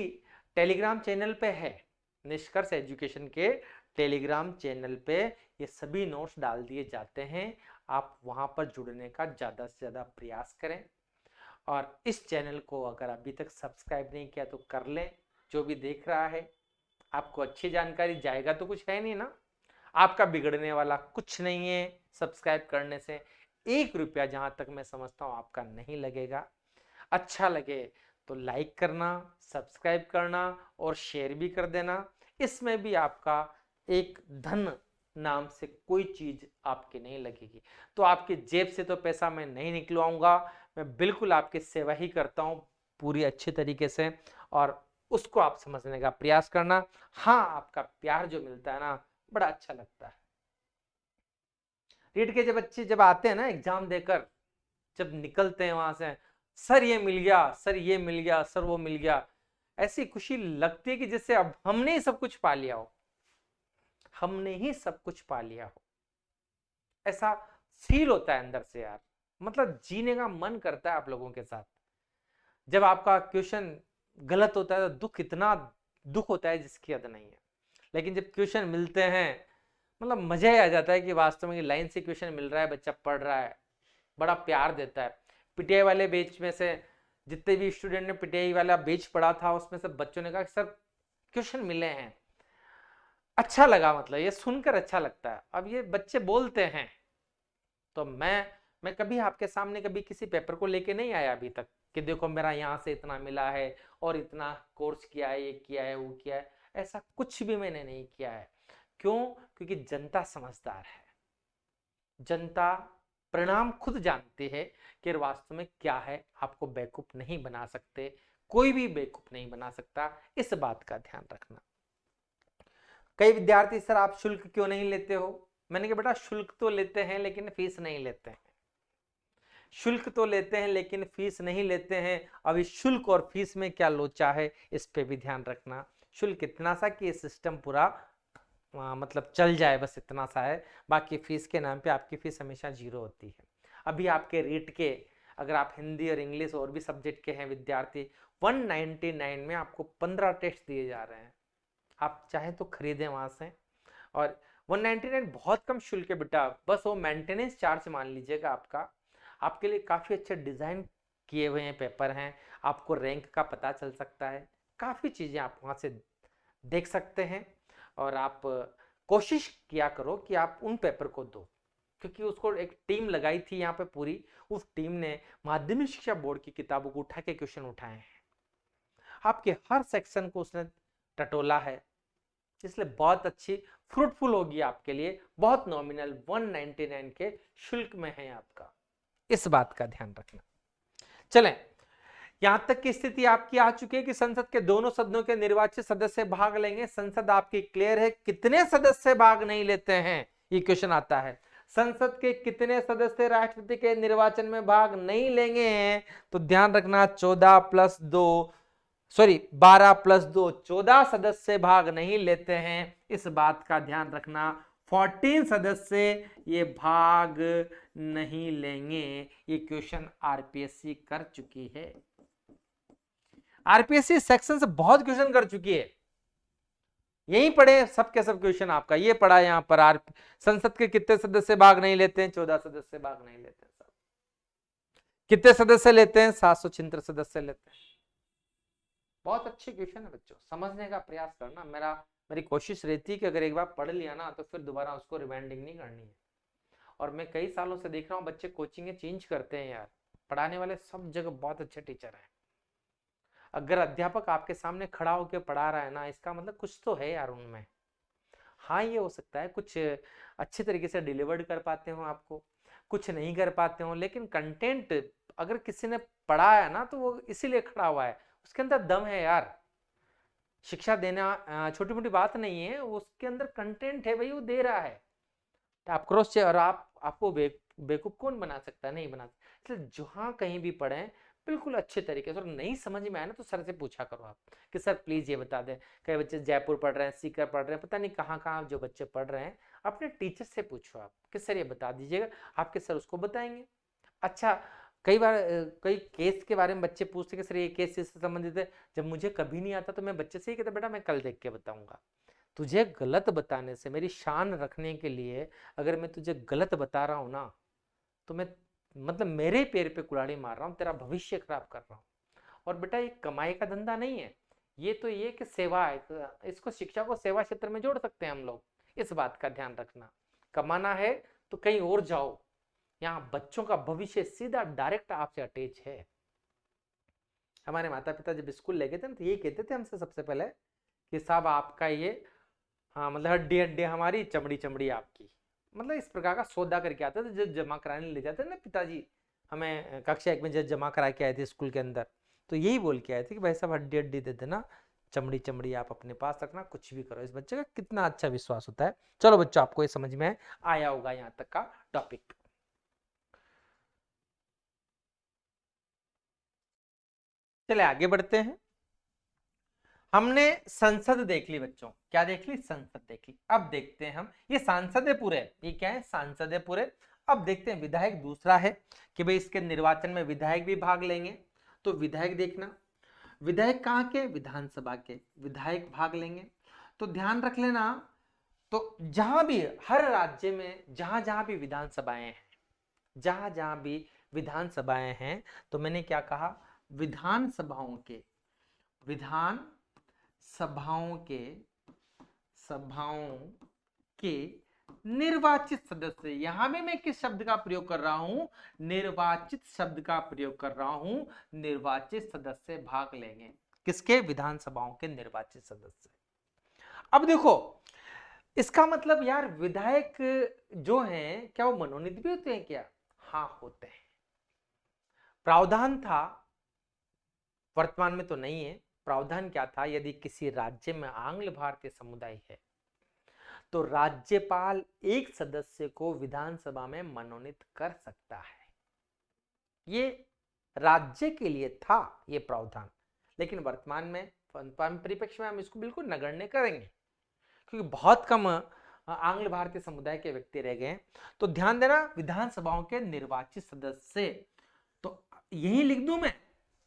टेलीग्राम चैनल पे है, निष्कर्ष एजुकेशन के टेलीग्राम चैनल पे ये सभी नोट्स डाल दिए जाते हैं। आप वहां पर जुड़ने का ज्यादा से ज्यादा प्रयास करें। और इस चैनल को अगर अभी तक सब्सक्राइब नहीं किया तो कर लें। जो भी देख रहा है, आपको अच्छी जानकारी जाएगा तो कुछ है नहीं ना, आपका बिगड़ने वाला कुछ नहीं है सब्सक्राइब करने से। 1 रुपया जहां तक मैं समझता हूं आपका नहीं लगेगा। अच्छा लगे तो लाइक करना, सब्सक्राइब करना और शेयर भी कर देना। इसमें भी आपका एक धन नाम से कोई चीज आपकी नहीं लगेगी। तो आपकी जेब से तो पैसा मैं नहीं निकलवाऊंगा, मैं बिल्कुल आपकी सेवा ही करता हूं पूरी अच्छे तरीके से। और उसको आप समझने का प्रयास करना। हाँ, आपका प्यार जो मिलता है ना, बड़ा अच्छा लगता है। रीट के जब बच्चे जब आते हैं ना एग्जाम देकर, जब निकलते हैं वहां से, सर ये मिल गया, सर ये मिल गया, सर वो मिल गया, ऐसी खुशी लगती है कि जैसे अब हमने ही सब कुछ पा लिया हो, हमने ही सब कुछ पा लिया हो। ऐसा फील होता है अंदर से यार, मतलब जीने का मन करता है आप लोगों के साथ। जब आपका क्वेश्चन गलत होता है तो इतना दुख होता है जिसकी हद नहीं है। लेकिन जब क्वेश्चन मिलते हैं, मतलब मजा ही आ जाता है कि वास्तव में लाइन से क्वेश्चन मिल रहा है, बच्चा पढ़ रहा है, बड़ा प्यार देता है। पीटीआई वाले बैच में से जितने भी स्टूडेंट ने पीटीआई वाला बैच पढ़ा था, उसमें से बच्चों ने कहा सर क्वेश्चन मिले हैं, अच्छा लगा, मतलब ये सुनकर अच्छा लगता है। अब ये बच्चे बोलते हैं तो मैं कभी आपके सामने कभी किसी पेपर को लेके नहीं आया अभी तक कि देखो मेरा यहाँ से इतना मिला है और इतना कोर्स किया है, ये किया है, वो किया है। ऐसा कुछ भी मैंने नहीं किया है। क्यों? क्योंकि जनता समझदार है। जनता परिणाम खुद जानती है कि वास्तव में क्या है। आपको बेवकूफ नहीं बना सकते, कोई भी बेवकूफ नहीं बना सकता। इस बात का ध्यान रखना। कई विद्यार्थी, सर आप शुल्क क्यों नहीं लेते हो? मैंने कहा बेटा शुल्क तो लेते हैं लेकिन फीस नहीं लेते हैं। शुल्क तो लेते हैं लेकिन फीस नहीं लेते हैं। अभी शुल्क और फीस में क्या लोचा है, इस पे भी ध्यान रखना। शुल्क इतना सा कि सिस्टम पूरा मतलब चल जाए, बस इतना सा है। बाकी फीस के नाम पे आपकी फीस हमेशा 0 होती है। अभी आपके रीट के, अगर आप हिंदी और इंग्लिश और भी सब्जेक्ट के हैं विद्यार्थी, 199 में आपको 15 टेस्ट दिए जा रहे हैं। आप चाहे तो खरीदें वहां से। और 199 बहुत कम शुल्क है बेटा, बस वो मेंटेनेंस चार्ज मान लीजिएगा आपका। आपके लिए काफी अच्छे डिजाइन किए हुए हैं पेपर हैं, आपको रैंक का पता चल सकता है, काफी चीजें आप वहां से देख सकते हैं। और आप कोशिश किया करो कि आप उन पेपर को दो, क्योंकि उसको एक टीम लगाई थी यहाँ पे पूरी, उस टीम ने माध्यमिक शिक्षा बोर्ड की किताबों को उठा के क्वेश्चन उठाए हैं। आपके हर सेक्शन को उसने टटोला है, इसलिए बहुत अच्छी फ्रूटफुल होगी आपके लिए। बहुत नॉमिनल 199 के शुल्क में है आपका, इस बात का ध्यान रखना। चलें, यहां तक की स्थिति आपकी आ चुकी है कि संसद के दोनों सदनों के निर्वाचित सदस्य भाग लेंगे। संसद आपकी क्लियर है। कितने सदस्य भाग नहीं लेते हैं, ये क्वेश्चन आता है। संसद के कितने सदस्य राष्ट्रपति के निर्वाचन में भाग नहीं लेंगे हैं? तो ध्यान रखना 14 + 2 सॉरी 12 + 2 14 सदस्य भाग नहीं लेते हैं। इस बात का ध्यान रखना। 14 सदस्य ये भाग नहीं लेंगे। ये क्वेश्चन आरपीएससी कर चुकी है। आरपीएससी सेक्शन से बहुत क्वेश्चन कर चुकी है। यही पढ़े सब के सब क्वेश्चन आपका ये पढ़ा यहां पर। संसद के कितने सदस्य भाग नहीं लेते हैं? 14 सदस्य भाग नहीं लेते हैं। कितने सदस्य लेते हैं? 776 सदस्य लेते हैं। बहुत अच्छे क्वेश्चन है बच्चों, समझने का प्रयास करना। मेरी कोशिश रहती है कि अगर एक बार पढ़ लिया ना तो फिर दोबारा उसको रिवाइंडिंग नहीं करनी है। और मैं कई सालों से देख रहा हूँ बच्चे कोचिंग चेंज करते हैं यार। पढ़ाने वाले सब जगह बहुत अच्छे टीचर हैं। अगर अध्यापक आपके सामने खड़ा होकर पढ़ा रहा है ना, इसका मतलब कुछ तो है यार उनमें। हाँ ये हो सकता है कुछ अच्छे तरीके से डिलीवर्ड कर पाते हो आपको, कुछ नहीं कर पाते हो, लेकिन कंटेंट अगर किसी ने पढ़ा है ना तो वो इसीलिए खड़ा हुआ है, उसके अंदर दम है यार। शिक्षा देना छोटी मोटी बात नहीं है, उसके अंदर कंटेंट है भाई, वो दे रहा है। तो आप क्रॉस चेक, और आपको बेवकूफ कौन बना सकता है, नहीं बना सकता। इसलिए जहां कहीं भी पढ़ें बिल्कुल अच्छे तरीके से, और नहीं समझ में आए ना तो सर से पूछा करो आप कि सर प्लीज ये बता दें। कई बच्चे जयपुर पढ़ रहे हैं, सीकर पढ़ रहे हैं, पता नहीं कहाँ कहाँ जो बच्चे पढ़ रहे हैं, अपने टीचर से पूछो आप कि सर ये बता दीजिएगा, आपके सर उसको बताएंगे। अच्छा, कई बार कई केस के बारे में बच्चे पूछते कि सर ये केस इससे संबंधित है, जब मुझे कभी नहीं आता तो मैं बच्चे से ही कहता बेटा मैं कल देख के बताऊंगा। तुझे गलत बताने से, मेरी शान रखने के लिए अगर मैं तुझे गलत बता रहा हूं ना, तो मैं मतलब मेरे पैर पे कुल्हाड़ी मार रहा हूं, तेरा भविष्य खराब कर रहा हूं। और बेटा ये कमाई का धंधा नहीं है, ये तो ये कि सेवा है, इसको शिक्षा को सेवा क्षेत्र में जोड़ सकते हैं हम लोग। इस बात का ध्यान रखना, कमाना है तो कहीं और जाओ, यहाँ बच्चों का भविष्य सीधा डायरेक्ट आपसे अटैच है। हमारे माता पिता जब स्कूल ले गए थे तो यही कहते थे हमसे सबसे पहले कि साहब आपका ये, हाँ मतलब हड्डी हड्डी हमारी, चमड़ी चमड़ी आपकी, मतलब इस प्रकार का सौदा करके आते थे। जब जमा कराने ले जाते थे ना पिताजी हमें कक्षा 1 में जब जमा करा के आए थे स्कूल के अंदर, तो यही बोल के आए थे कि भाई साहब हड्डी हड्डी दे देना, चमड़ी चमड़ी आप अपने पास रखना, कुछ भी करो। इस बच्चे का कितना अच्छा विश्वास होता है। चलो बच्चों, आपको ये समझ में आया होगा यहाँ तक का टॉपिक। चले आगे बढ़ते हैं। हमने संसद देख ली बच्चों, क्या देख ली, संसद देख ली। अब देखते हैं हम, ये सांसद है पूरे, ये क्या है, सांसद है पूरे। अब देखते हैं विधायक दूसरा है कि भाई इसके निर्वाचन में विधायक भी भाग लेंगे। तो विधायक देखना, विधायक कहाँ के, विधानसभा के विधायक भाग लेंगे। तो ध्यान रख लेना, तो जहां भी हर राज्य में जहां जहां भी विधानसभाएं हैं, जहां जहां भी विधानसभाएं हैं, तो मैंने क्या कहा, विधानसभाओं के, विधान सभाओं के, सभाओं के निर्वाचित सदस्य, यहां भी मैं किस शब्द का प्रयोग कर रहा हूं, निर्वाचित शब्द का प्रयोग कर रहा हूं। निर्वाचित सदस्य भाग लेंगे, किसके, विधानसभाओं के निर्वाचित सदस्य। अब देखो इसका मतलब यार विधायक जो हैं क्या वो मनोनीत भी होते हैं क्या, हाँ होते हैं। प्रावधान था, वर्तमान में तो नहीं है। प्रावधान क्या था, यदि किसी राज्य में आंग्ल भारतीय समुदाय है तो राज्यपाल एक सदस्य को विधानसभा में मनोनीत कर सकता है। ये राज्य के लिए था ये प्रावधान, लेकिन वर्तमान में परिप्रेक्ष्य में हम इसको बिल्कुल नगण्य करेंगे, क्योंकि बहुत कम आंग्ल भारतीय समुदाय के व्यक्ति रह गए। तो ध्यान देना, विधानसभाओं के निर्वाचित सदस्य, तो यही लिख दूं मैं,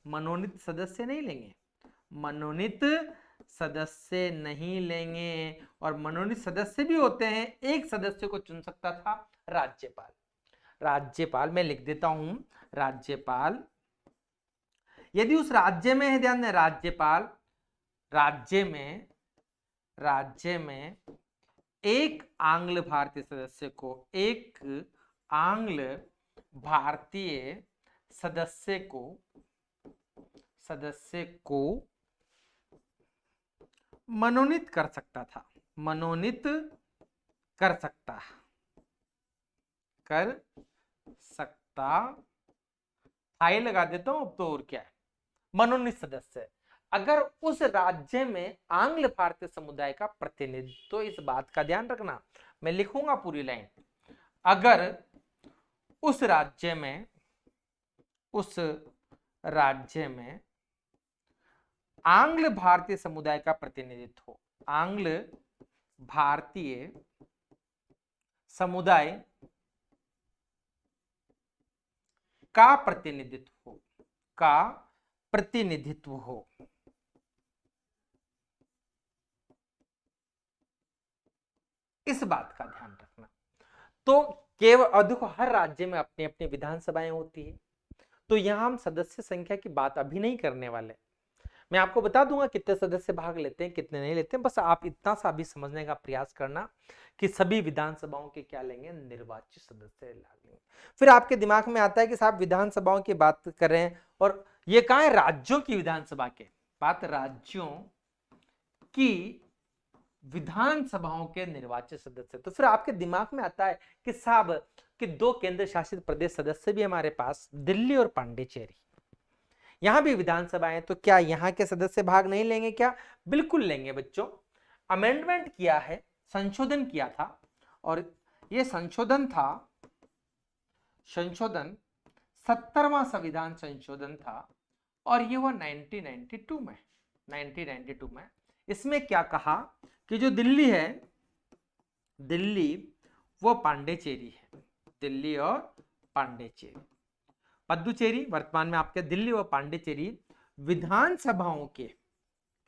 मनोनीत सदस्य नहीं लेंगे, मनोनीत सदस्य नहीं लेंगे। और मनोनीत सदस्य भी होते हैं, एक सदस्य को चुन सकता था राज्यपाल। राज्यपाल मैं लिख देता हूं, राज्यपाल यदि उस राज्य में है, ध्यान दें, राज्यपाल राज्य में एक आंग्ल भारतीय सदस्य को, एक आंग्ल भारतीय सदस्य को मनोनीत कर सकता था, मनोनीत कर सकता आई लगा देता हूं अब तो, और क्या है, मनोनीत सदस्य। अगर उस राज्य में आंग्ल भारतीय समुदाय का प्रतिनिधित्व, तो इस बात का ध्यान रखना, मैं लिखूंगा पूरी लाइन, अगर उस राज्य में आंग्ल भारतीय समुदाय का प्रतिनिधित्व हो, आंग्ल भारतीय समुदाय का प्रतिनिधित्व हो, इस बात का ध्यान रखना। तो केवल देखो हर राज्य में अपनी अपनी विधानसभाएं होती है, तो यहां हम सदस्य संख्या की बात अभी नहीं करने वाले। मैं आपको बता दूंगा कितने सदस्य भाग लेते हैं कितने नहीं लेते हैं, बस आप इतना सा भी समझने का प्रयास करना कि सभी विधानसभाओं के क्या लेंगे, निर्वाचित सदस्य लेंगे। फिर आपके दिमाग में आता है कि साहब विधानसभाओं की बात कर रहे हैं, और ये कहां है, राज्यों की विधानसभा के बात, राज्यों की विधानसभाओं के निर्वाचित सदस्य। तो फिर आपके दिमाग में आता है कि साहब कि 2 केंद्र शासित प्रदेश सदस्य भी हमारे पास, दिल्ली और पांडिचेरी, यहां भी विधानसभाएं, तो क्या यहां के सदस्य भाग नहीं लेंगे क्या? बिल्कुल लेंगे बच्चों। अमेंडमेंट किया है, संशोधन किया था, और यह संशोधन 70वां संविधान संशोधन था, और ये हुआ 1992 में। इसमें क्या कहा कि जो दिल्ली है, दिल्ली वो पांडिचेरी है, दिल्ली और पांडिचेरी, पुदुचेरी वर्तमान में आपके, दिल्ली और पांडिचेरी विधानसभाओं के,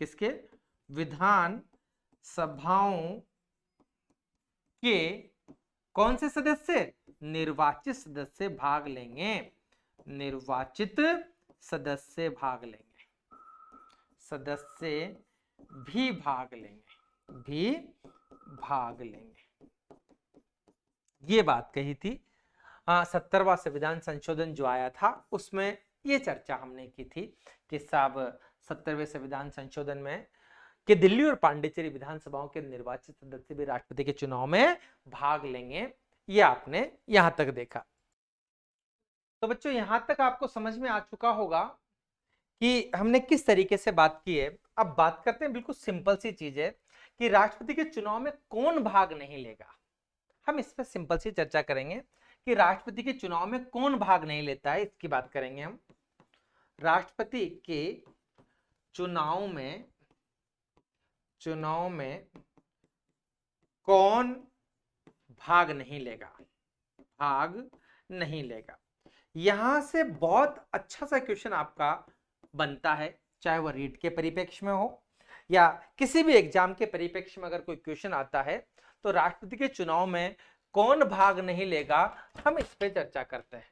किसके? विधान सभाओं के कौन से सदस्य? निर्वाचित सदस्य भाग लेंगे, निर्वाचित सदस्य भाग लेंगे, सदस्य भी भाग लेंगे, ये बात कही थी। 70वां संविधान संशोधन जो आया था उसमें ये चर्चा हमने की थी कि साहब 70वें संविधान संशोधन में कि दिल्ली और पांडिचेरी विधानसभाओं के निर्वाचित सदस्य भी राष्ट्रपति के चुनाव में भाग लेंगे। ये आपने यहां तक देखा। तो बच्चों यहां तक आपको समझ में आ चुका होगा कि हमने किस तरीके से बात की है। अब बात करते हैं, बिल्कुल सिंपल सी चीज है कि राष्ट्रपति के चुनाव में कौन भाग नहीं लेगा। हम इस पर सिंपल सी चर्चा करेंगे कि राष्ट्रपति के चुनाव में कौन भाग नहीं लेता है, इसकी बात करेंगे हम। राष्ट्रपति के चुनाव में कौन भाग नहीं लेगा, यहां से बहुत अच्छा सा क्वेश्चन आपका बनता है, चाहे वह रीट के परिप्रेक्ष्य में हो या किसी भी एग्जाम के परिप्रेक्ष्य में अगर कोई क्वेश्चन आता है तो राष्ट्रपति के चुनाव में कौन भाग नहीं लेगा, हम इस पे चर्चा करते हैं।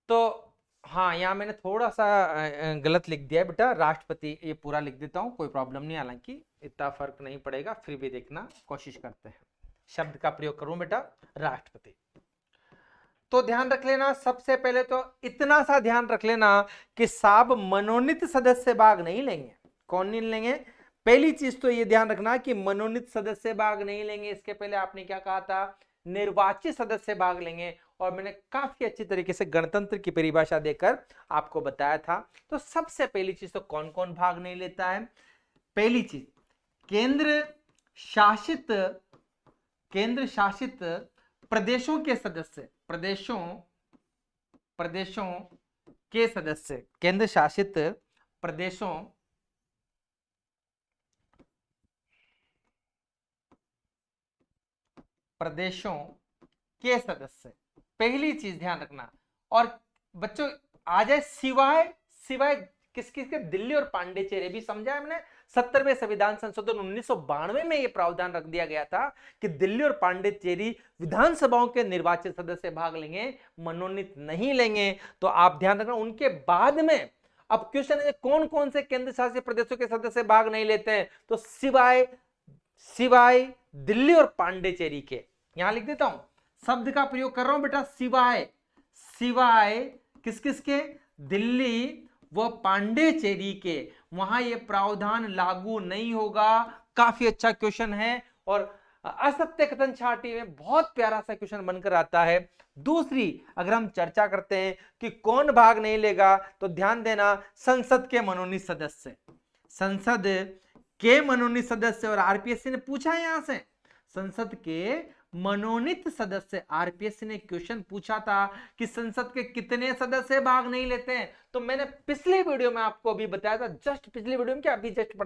तो हाँ, यहां मैंने थोड़ा सा गलत लिख दिया है बेटा, राष्ट्रपति, ये पूरा लिख देता हूं, कोई प्रॉब्लम नहीं, हालांकि इतना फर्क नहीं पड़ेगा, फिर भी देखना कोशिश करते हैं। शब्द का प्रयोग करूं बेटा, राष्ट्रपति। तो ध्यान रख लेना, सबसे पहले तो इतना सा ध्यान रख लेना कि साहब मनोनीत सदस्य भाग नहीं लेंगे। कौन नहीं लेंगे? पहली चीज तो ये ध्यान रखना कि मनोनीत सदस्य भाग नहीं लेंगे। इसके पहले आपने क्या कहा था? निर्वाचित सदस्य भाग लेंगे, और मैंने काफी अच्छी तरीके से गणतंत्र की परिभाषा देकर आपको बताया था। तो सबसे पहली चीज तो कौन कौन भाग नहीं लेता है? पहली चीज, केंद्र शासित प्रदेशों के सदस्य, प्रदेशों के सदस्य, केंद्र शासित प्रदेशों के सदस्य, पहली चीज ध्यान रखना। और बच्चों आ जाए सिवाय किस के? दिल्ली और पांडिचेरी भी समझा हमने। 70वें संविधान संशोधन 1992 में यह प्रावधान रख दिया गया था कि दिल्ली और पांडिचेरी विधानसभाओं के निर्वाचित सदस्य भाग लेंगे, मनोनीत नहीं लेंगे। तो आप ध्यान रखना, उनके बाद में अब क्वेश्चन है कौन कौन से केंद्र शासित प्रदेशों के सदस्य भाग नहीं लेते हैं, तो सिवाय दिल्ली और पांडिचेरी के। यहां लिख देता हूं, शब्द का प्रयोग कर रहा हूं बेटा, सिवाय किस के? दिल्ली व पांडिचेरी के, वहां ये प्रावधान लागू नहीं होगा। काफी अच्छा क्वेश्चन है, और असत्य कथन छाटी में बहुत प्यारा सा क्वेश्चन बनकर आता है। दूसरी, अगर हम चर्चा करते हैं कि कौन भाग नहीं लेगा, तो ध्यान देना, संसद के मनोनीत सदस्य, संसद के मनोनीत सदस्य। और आरपीएससी ने पूछा है यहां से, संसद के मनोनीत सदस्य, आरपीएससी ने क्वेश्चन पूछा था कि संसद के कितने सदस्य भाग नहीं लेते हैं। तो मैंने पिछले वीडियो में आपको अभी बताया था, जस्ट पिछले वीडियो में क्या अभी जस्ट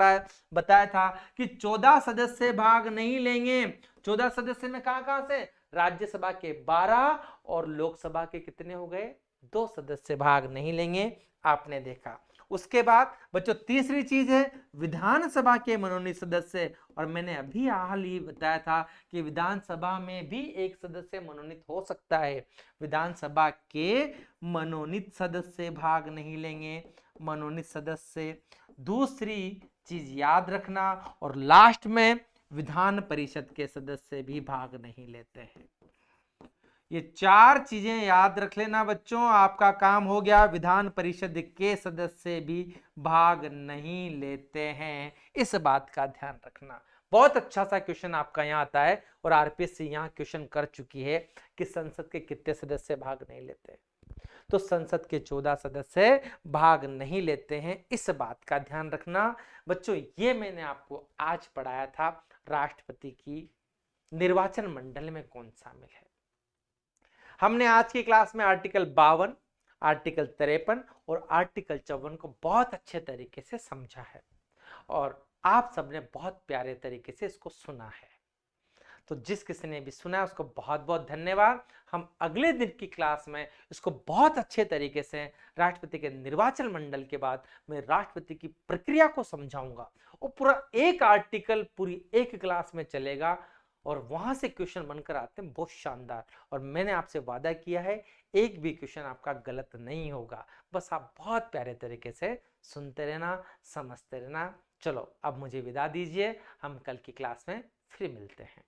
बताया था कि 14 सदस्य भाग नहीं लेंगे। 14 सदस्य में कहां से? राज्यसभा के 12 और लोकसभा के कितने हो गए? 2 सदस्य भाग नहीं लेंगे, आपने देखा। उसके बाद बच्चों तीसरी चीज है विधानसभा के मनोनीत सदस्य, और मैंने अभी हाल ही बताया था कि विधानसभा में भी एक सदस्य मनोनीत हो सकता है। विधानसभा के मनोनीत सदस्य भाग नहीं लेंगे, मनोनीत सदस्य। दूसरी चीज याद रखना, और लास्ट में विधान परिषद के सदस्य भी भाग नहीं लेते हैं। ये 4 चीजें याद रख लेना बच्चों, आपका काम हो गया। विधान परिषद के सदस्य भी भाग नहीं लेते हैं, इस बात का ध्यान रखना। बहुत अच्छा सा क्वेश्चन आपका यहाँ आता है और आरपीएससी यहाँ क्वेश्चन कर चुकी है कि संसद के कितने सदस्य भाग नहीं लेते। तो संसद के 14 सदस्य भाग नहीं लेते हैं, इस बात का ध्यान रखना बच्चों। ये मैंने आपको आज पढ़ाया था राष्ट्रपति की निर्वाचन मंडल में कौन शामिल है। हमने आज की क्लास में आर्टिकल 52, आर्टिकल 53 और आर्टिकल 54 को बहुत अच्छे तरीके से समझा है और आप सबने बहुत प्यारे तरीके से इसको सुना है। तो जिस किसी ने भी सुना है उसको बहुत बहुत धन्यवाद। हम अगले दिन की क्लास में इसको बहुत अच्छे तरीके से राष्ट्रपति के निर्वाचन मंडल के बाद मैं राष्ट्रपति की प्रक्रिया को समझाऊंगा और पूरा एक आर्टिकल पूरी एक क्लास में चलेगा और वहां से क्वेश्चन बनकर आते हैं बहुत शानदार। और मैंने आपसे वादा किया है एक भी क्वेश्चन आपका गलत नहीं होगा, बस आप बहुत प्यारे तरीके से सुनते रहना, समझते रहना। चलो अब मुझे विदा दीजिए, हम कल की क्लास में फिर मिलते हैं।